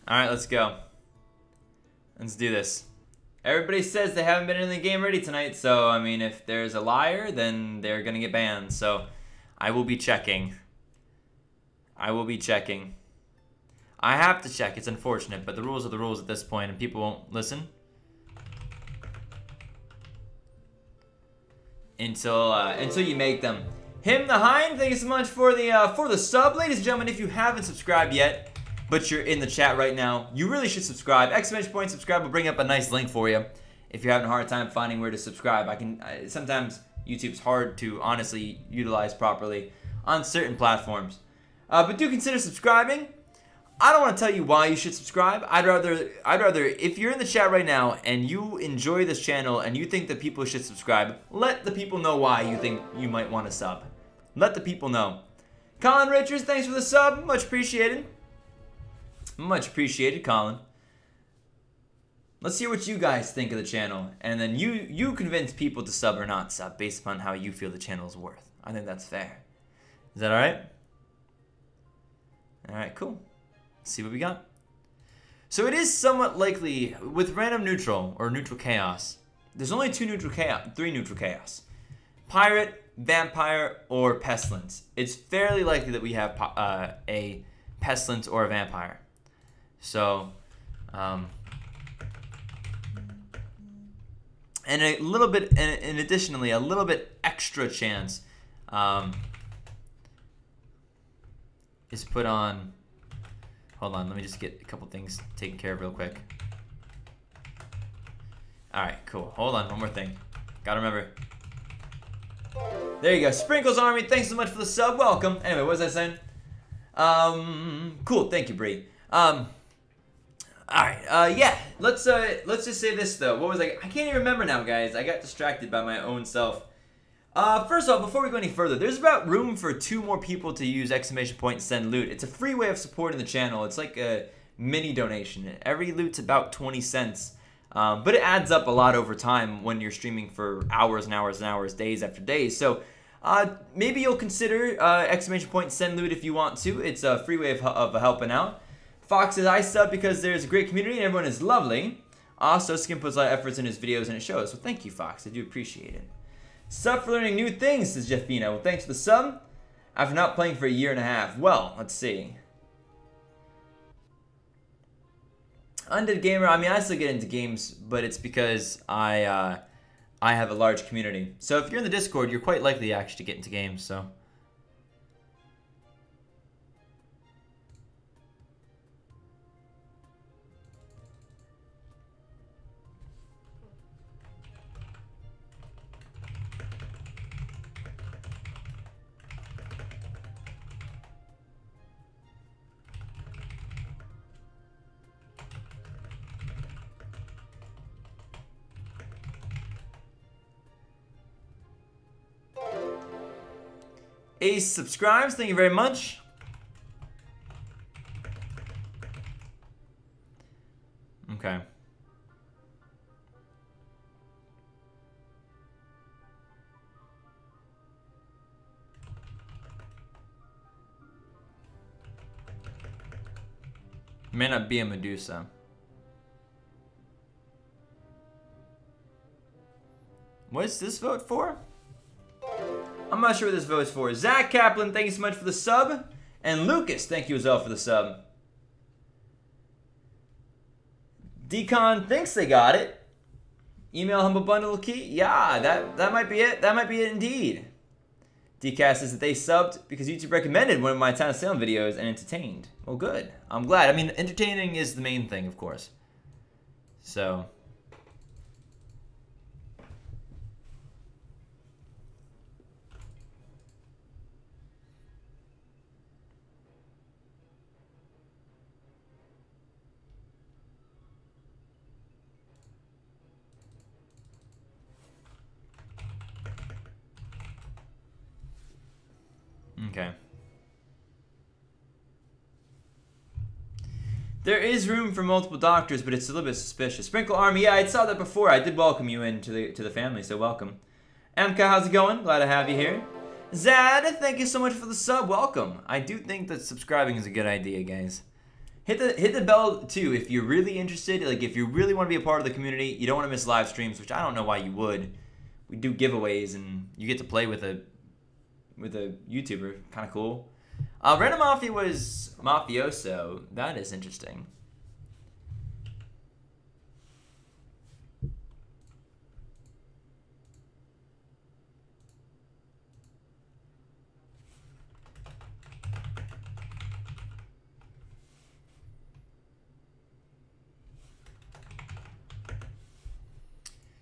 All right, let's go. Let's do this. Everybody says they haven't been in the game ready tonight, so, I mean, if there's a liar, then they're gonna get banned, so I will be checking. I will be checking. I have to check, it's unfortunate, but the rules are the rules at this point, and people won't listen. Until you make them. Him the Hind, thank you so much for the sub. Ladies and gentlemen, if you haven't subscribed yet, but you're in the chat right now, you really should subscribe. Exclamation point subscribe will bring up a nice link for you. If you're having a hard time finding where to subscribe, sometimes YouTube's hard to honestly utilize properly on certain platforms. But do consider subscribing. I don't want to tell you why you should subscribe. I'd rather if you're in the chat right now and you enjoy this channel and you think that people should subscribe, let the people know why you think you might want to sub. Let the people know. Colin Richards, thanks for the sub. Much appreciated. Much appreciated, Colin. Let's hear what you guys think of the channel, and then you convince people to sub or not sub based upon how you feel the channel is worth. I think that's fair. Is that all right? All right, cool. Let's see what we got. So it is somewhat likely with random neutral or neutral chaos. There's only three neutral chaos: pirate, vampire, or pestilence. It's fairly likely that we have a pestilence or a vampire. So, and a little bit, and additionally, a little bit extra chance is put on. Hold on, let me just get a couple things taken care of real quick. Alright, cool. Hold on, one more thing. Gotta remember. There you go. Sprinkles Army, thanks so much for the sub. Welcome. Anyway, what was I saying? Cool. Thank you, Bree. Alright, yeah. Let's just say this, though. What was I can't even remember now, guys. I got distracted by my own self. First off, before we go any further, there's about room for 2 more people to use exclamation point send loot. It's a free way of supporting the channel. It's like a mini donation. Every loot's about 20 cents. But it adds up a lot over time when you're streaming for hours and hours and hours, days after days. So maybe you'll consider exclamation point send loot if you want to. It's a free way of helping out. Fox says, I sub because there's a great community and everyone is lovely. Also, Skim puts a lot of efforts in his videos and it shows. So thank you, Fox. I do appreciate it. Sub for learning new things, says Jeffina. Well, thanks for the sub. After not playing for a year and a half. Well, let's see. Undead Gamer, I mean, I still get into games, but it's because I have a large community. So if you're in the Discord, you're quite likely actually to get into games, so. Ace subscribes, thank you very much. Okay. May not be a Medusa. What's this vote for? I'm not sure what this vote is for. Zach Kaplan, thank you so much for the sub. And Lucas, thank you as well for the sub. Decon thinks they got it. Email humble bundle key. Yeah, that might be it. That might be it indeed. Decast says that they subbed because YouTube recommended one of my Town of Salem videos and entertained. Well, good. I'm glad. I mean, entertaining is the main thing, of course. So. Okay. There is room for multiple doctors, but it's a little bit suspicious. Sprinkle Army, yeah, I saw that before. I did welcome you into the family, so welcome. Emka, how's it going? Glad to have you here. Zad, thank you so much for the sub. Welcome. I do think that subscribing is a good idea, guys. Hit the bell too if you're really interested. Like if you really want to be a part of the community, you don't want to miss live streams, which I don't know why you would. We do giveaways and you get to play with a YouTuber. Kind of cool. Random Mafia was Mafioso. That is interesting.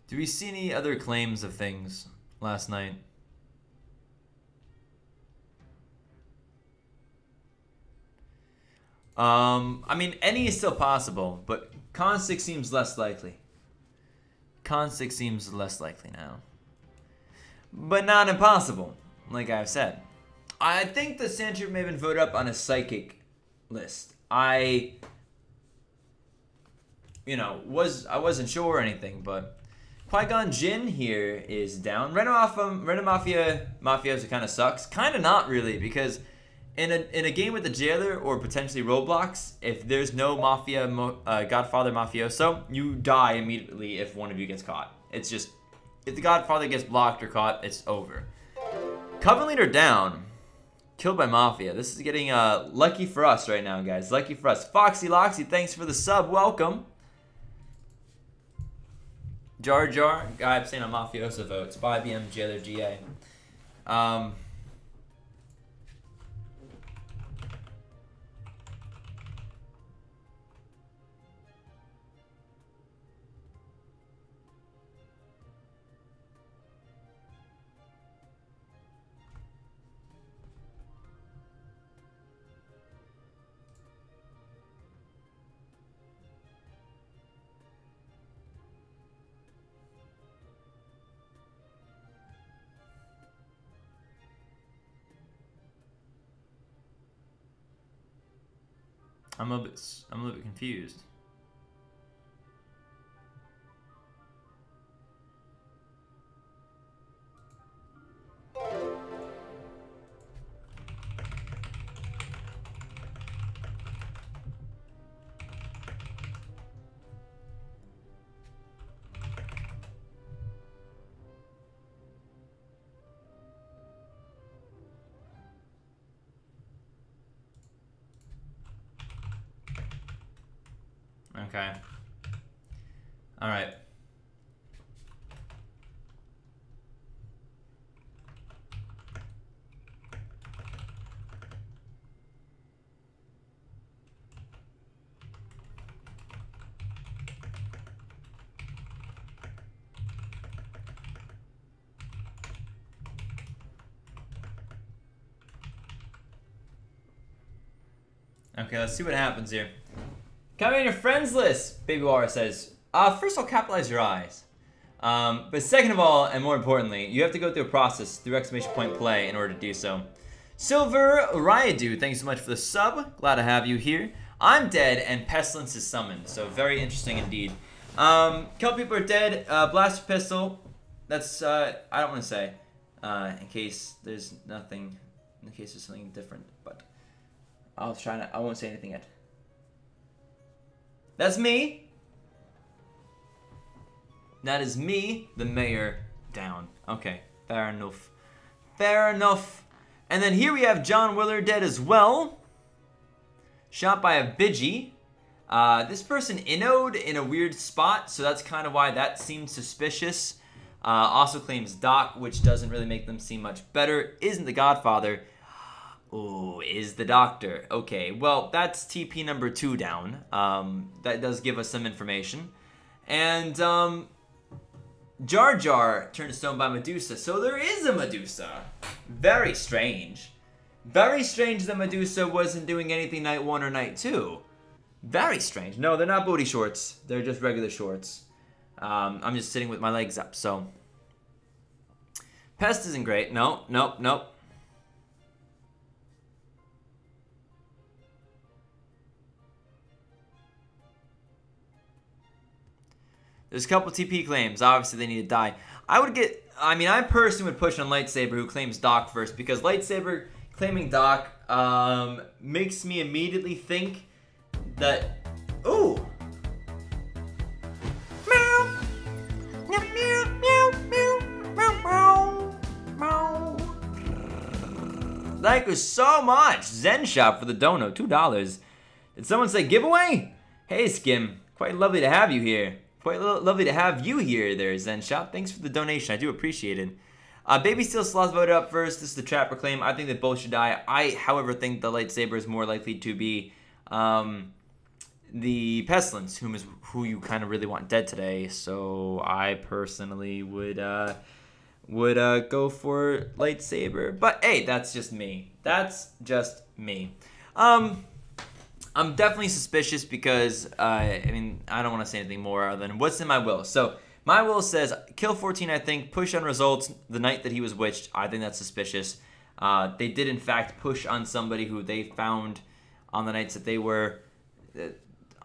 Did we see any other claims of things last night? I mean, any is still possible, but Con 6 seems less likely. Con 6 seems less likely now. But not impossible, like I've said. I think the Sandtrooper may have been voted up on a psychic list. I you know, I wasn't sure or anything, but Qui-Gon Jinn here is down. Random Mafioso kind of sucks. Kind of not really, because in a game with the Jailer or potentially Roblox, if there's no Godfather Mafioso, you die immediately if one of you gets caught. It's just, if the Godfather gets blocked or caught, it's over. Coven Leader down. Killed by Mafia. This is getting lucky for us right now, guys. Lucky for us. Foxy Loxy, thanks for the sub. Welcome. Jar Jar, guy abstain on Mafioso votes. By IBM, Jailer, GA. I'm a little bit confused. Okay. All right. Okay, let's see what happens here. Coming on your friends list, Baby Wara says. First I'll capitalize your eyes. But second of all, and more importantly, you have to go through a process through exclamation point play in order to do so. Silver Ryadu, thanks so much for the sub. Glad to have you here. I'm dead and Pestilence is summoned, so very interesting indeed. Couple people are dead. Blaster Pistol. That's I don't want to say. In case there's nothing. In case there's something different, but I won't say anything yet. That's me. That is me, the mayor, down. Okay, fair enough. Fair enough. And then here we have John Willard dead as well. Shot by a Bidgie. This person innoed in a weird spot, so that's kind of why that seems suspicious. Also claims Doc, which doesn't really make them seem much better. Isn't the Godfather. Ooh, is the Doctor. Okay, well, that's TP number 2 down. That does give us some information. And, Jar Jar turned to stone by Medusa. So there is a Medusa. Very strange. Very strange that Medusa wasn't doing anything night 1 or night 2. Very strange. No, they're not booty shorts. They're just regular shorts. I'm just sitting with my legs up, so. Pest isn't great. No, nope, nope. There's a couple TP claims. Obviously, they need to die. I personally would push on Lightsaber, who claims Doc first, because Lightsaber claiming Doc makes me immediately think that... Ooh! Meow! Meow, meow, meow, meow, meow, meow. Thank you so much, Zen Shop, for the dono, $2. Did someone say giveaway? Hey, Skim. Quite lovely to have you here. Quite lovely to have you here there, Zen Shop. Thanks for the donation. I do appreciate it. Baby Steel Sloth voted up first. This is the Trapper claim. I think that both should die. I, however, think the Lightsaber is more likely to be the Pestilence, who you kind of really want dead today. So I personally would go for Lightsaber. But hey, that's just me. That's just me. I'm definitely suspicious because, I don't want to say anything more other than what's in my will. So, my will says, kill 14, I think, push on results the night that he was witched. I think that's suspicious. They did, in fact, push on somebody who they found on the nights that they were...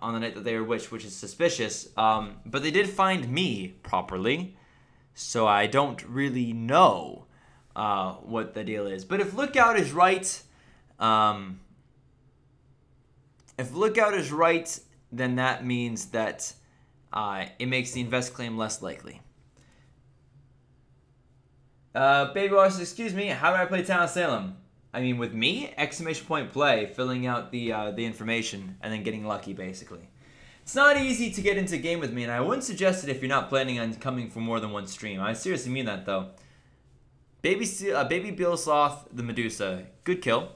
on the night that they were witched, which is suspicious. But they did find me properly, so I don't really know what the deal is. But if Lookout is right, then that means that it makes the invest claim less likely. Baby Wallace, excuse me, how do I play Town of Salem? I mean, with me, exclamation point play, filling out the information, and then getting lucky, basically. It's not easy to get into a game with me, and I wouldn't suggest it if you're not planning on coming for more than one stream. I seriously mean that, though. Baby Bill Sloth, the Medusa, good kill.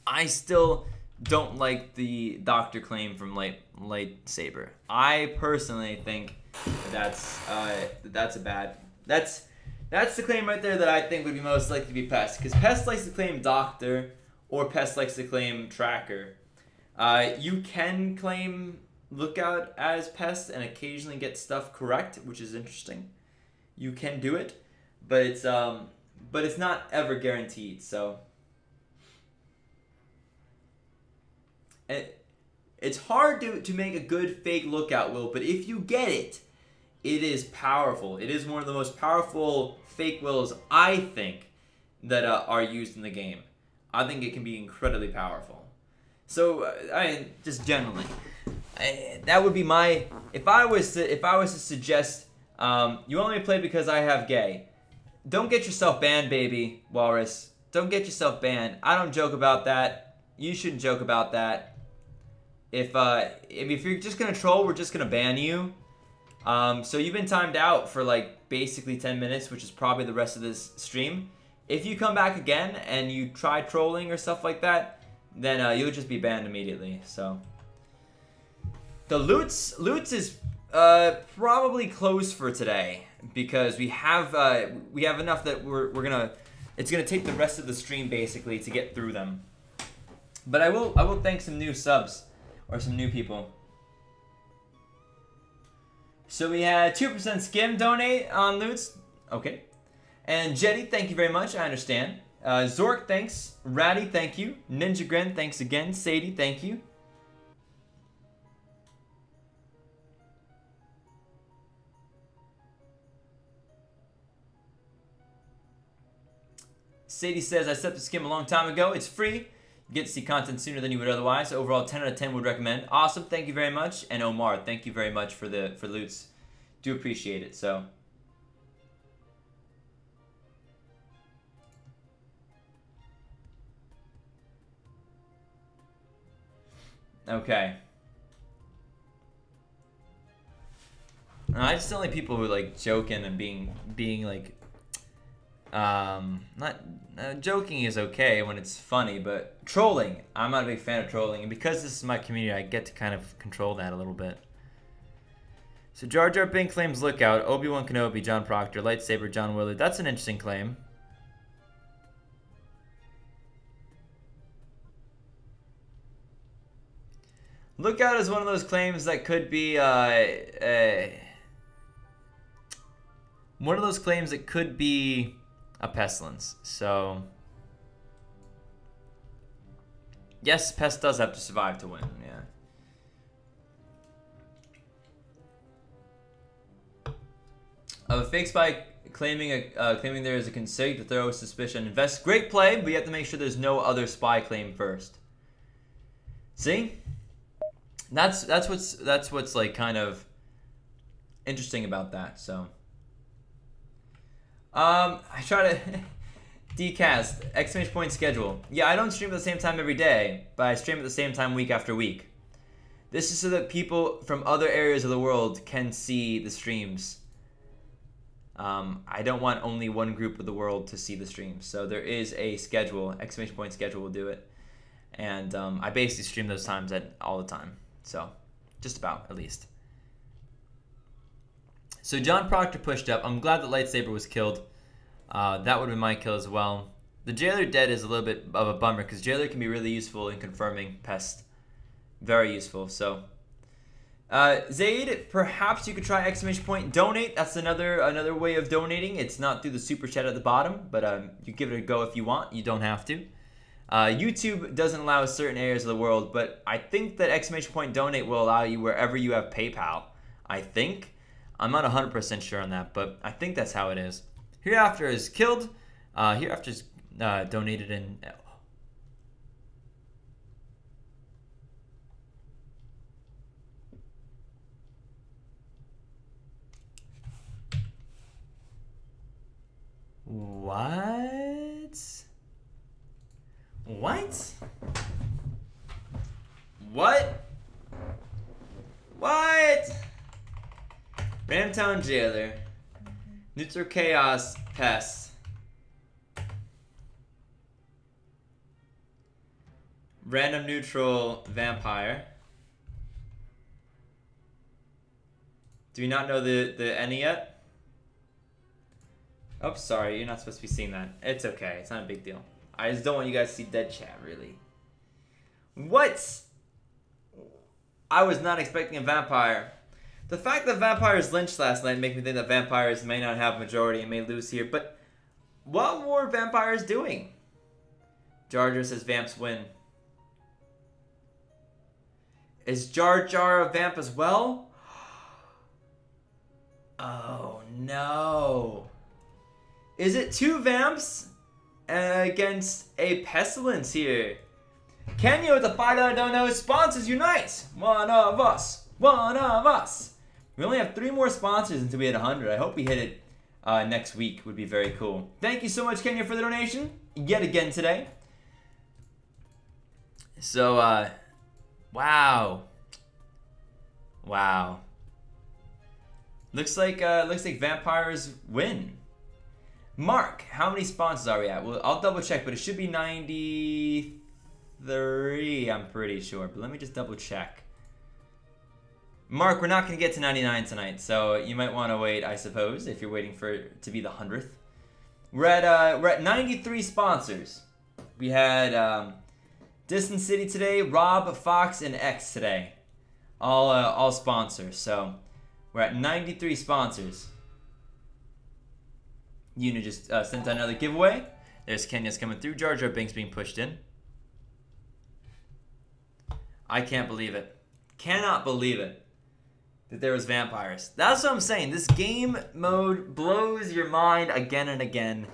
I still don't like the Doctor claim from Lightsaber. I personally think that's the claim right there that I think would be most likely to be Pest, because Pest likes to claim Doctor, or Pest likes to claim Tracker. You can claim Lookout as Pest and occasionally get stuff correct, which is interesting. You can do it, but it's not ever guaranteed. So it's hard to make a good fake Lookout, Will, but if you get it, it is powerful. It is one of the most powerful fake wills, I think, that are used in the game. I think it can be incredibly powerful. So, I mean, just generally, that would be my. If I was to suggest, you only play because I have gay. Don't get yourself banned, baby Walrus. Don't get yourself banned. I don't joke about that. You shouldn't joke about that. If you're just gonna troll, we're just gonna ban you. So you've been timed out for like basically 10 minutes, which is probably the rest of this stream. If you come back again and you try trolling or stuff like that, then you'll just be banned immediately. So the loots is probably closed for today because we have enough that it's gonna take the rest of the stream basically to get through them. But I will thank some new subs or some new people. So we had 2%Skimm donate on loots. Okay. And Jetty, thank you very much. I understand. Zork, thanks. Ratty, thank you. Ninja Gren, thanks again. Sadie, thank you. Sadie says, I set up the Skimm a long time ago. It's free. You get to see content sooner than you would otherwise. Overall, 10 out of 10 would recommend. Awesome, thank you very much. And Omar, thank you very much for loots. Do appreciate it. So, okay. I just don't like people who like joking and being like, not joking is okay when it's funny, but trolling, I'm not a big fan of trolling, and because this is my community, I get to kind of control that a little bit. So Jar Jar Binks claims Lookout, Obi-Wan Kenobi, John Proctor, Lightsaber, John Willard. That's an interesting claim. Lookout is one of those claims that could be one of those claims that could be a pestilence. So yes, Pest does have to survive to win. Yeah. Of a fake spy claiming there is a consent to throw suspicion. Invest. Great play, but you have to make sure there's no other spy claim first. See? That's what's like kind of interesting about that. So I try to decast exclamation point schedule. Yeah, I don't stream at the same time every day, but I stream at the same time week after week. This is so that people from other areas of the world can see the streams. I don't want only one group of the world to see the streams, so there is a schedule. Exclamation point schedule will do it, and I basically stream those times all the time. So, just about, at least. So John Proctor pushed up. I'm glad that Lightsaber was killed. That would have been my kill as well. The Jailer dead is a little bit of a bummer, because Jailer can be really useful in confirming Pest. Very useful, so. Zaid, perhaps you could try exclamation point donate. That's another way of donating. It's not through the super chat at the bottom, but you give it a go if you want. You don't have to. YouTube doesn't allow certain areas of the world, but I think that !donate will allow you wherever you have PayPal. I think. I'm not 100% sure on that, but I think that's how it is. Hereafter is killed. Hereafter is donated in. What? What? What? What? Ramtown Jailer. Neutral Chaos Pest. Random Neutral Vampire. Do you not know the any yet? Oh, sorry, you're not supposed to be seeing that. It's okay, it's not a big deal. I just don't want you guys to see dead chat, really. What? I was not expecting a vampire. The fact that vampires lynched last night makes me think that vampires may not have majority and may lose here, but what were vampires doing? Jar Jar says vamps win. Is Jar Jar a vamp as well? Oh no. Is it 2 vamps against a pestilence here? Kenya with a $5 dono. Sponsors unite! One of us! One of us! We only have 3 more sponsors until we hit 100. I hope we hit it next week. Would be very cool. Thank you so much, Kenya, for the donation. Yet again today. So, wow. Wow. Looks like vampires win. Mark, how many sponsors are we at? Well, I'll double check, but it should be 93, I'm pretty sure. But let me just double check. Mark, we're not going to get to 99 tonight, so you might want to wait, I suppose, if you're waiting for it to be the 100th. We're at 93 sponsors. We had Distant City today, Rob, Fox, and X today. All sponsors, so we're at 93 sponsors. Una just sent out another giveaway. There's Kenya's coming through. Jar Jar Binks being pushed in. I can't believe it. Cannot believe it that there was vampires. That's what I'm saying. This game mode blows your mind again and again.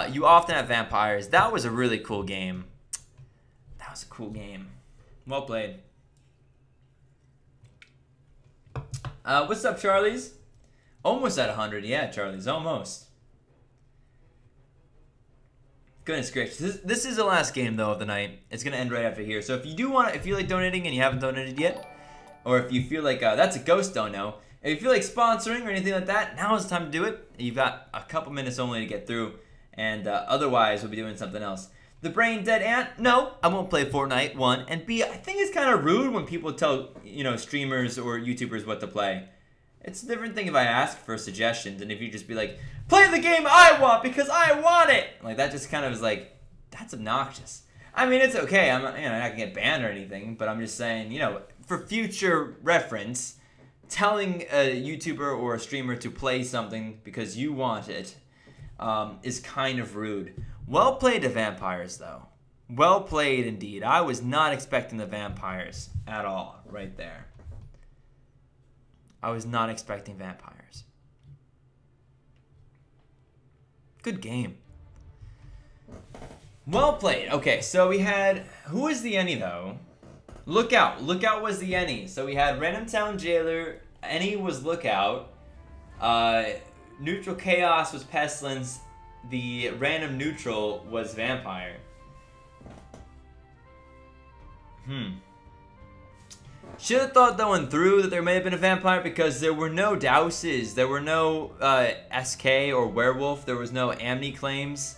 You often have vampires. That was a really cool game. That was a cool game. Well played. What's up, Charlie's? Almost at 100. Yeah, Charlie's almost. Goodness gracious. This is the last game, though, of the night. It's going to end right after here. So if you do want, if you feel like donating and you haven't donated yet, or if you feel like, that's a ghost dono. If you feel like sponsoring or anything like that, now is the time to do it. You've got a couple minutes only to get through, and otherwise we'll be doing something else. The Brain Dead Ant? No, I won't play Fortnite, 1. And B, I think it's kind of rude when people tell, you know, streamers or YouTubers what to play. It's a different thing if I ask for suggestions and if you just be like, play the game I want because I want it! Like, that just kind of is like, that's obnoxious. I mean, it's okay. I'm not, you know, not gonna get banned or anything, but I'm just saying, you know, for future reference, telling a YouTuber or a streamer to play something because you want it is kind of rude. Well played to vampires, though. Well played indeed. I was not expecting the vampires at all right there. I was not expecting vampires. Good game. Well played. Okay, so we had... Who was the any, though? Lookout. Lookout was the any. So we had Random Town Jailer. Any was Lookout. Neutral Chaos was Pestilence. The Random Neutral was Vampire. Should have thought that one through, that there may have been a vampire, because there were no douses, there were no SK or werewolf, there was no Amni claims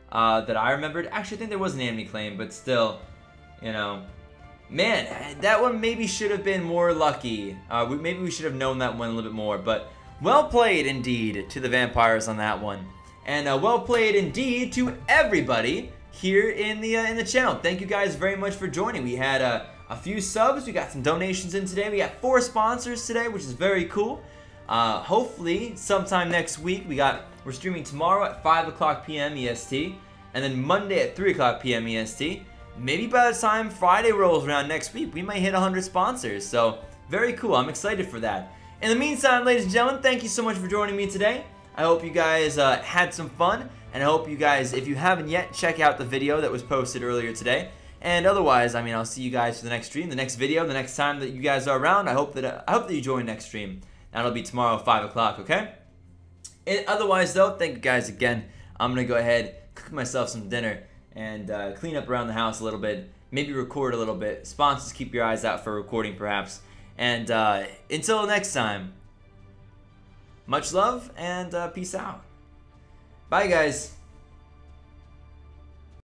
that I remembered. Actually, I think there was an Amni claim, but still, you know. Man, that one maybe should have been more lucky. Maybe we should have known that one a little bit more, but well played indeed to the vampires on that one. And well played indeed to everybody here in the channel. Thank you guys very much for joining. We had a few subs, we got some donations in today, we got 4 sponsors today, which is very cool. Hopefully sometime next week, we're streaming tomorrow at 5 o'clock p.m. EST, And then Monday at 3 o'clock p.m. EST. Maybe by the time Friday rolls around next week, we might hit 100 sponsors. So, very cool. I'm excited for that. In the meantime, ladies and gentlemen, thank you so much for joining me today. I hope you guys had some fun. And I hope you guys, if you haven't yet, check out the video that was posted earlier today. And otherwise, I mean, I'll see you guys for the next stream, the next video, the next time that you guys are around. I hope that you join next stream. That'll be tomorrow, 5 o'clock, okay? And otherwise, though, thank you guys again. I'm going to go ahead, cook myself some dinner, and clean up around the house a little bit. Maybe record a little bit. Sponsors, keep your eyes out for recording, perhaps. And until next time, much love and peace out. Bye, guys.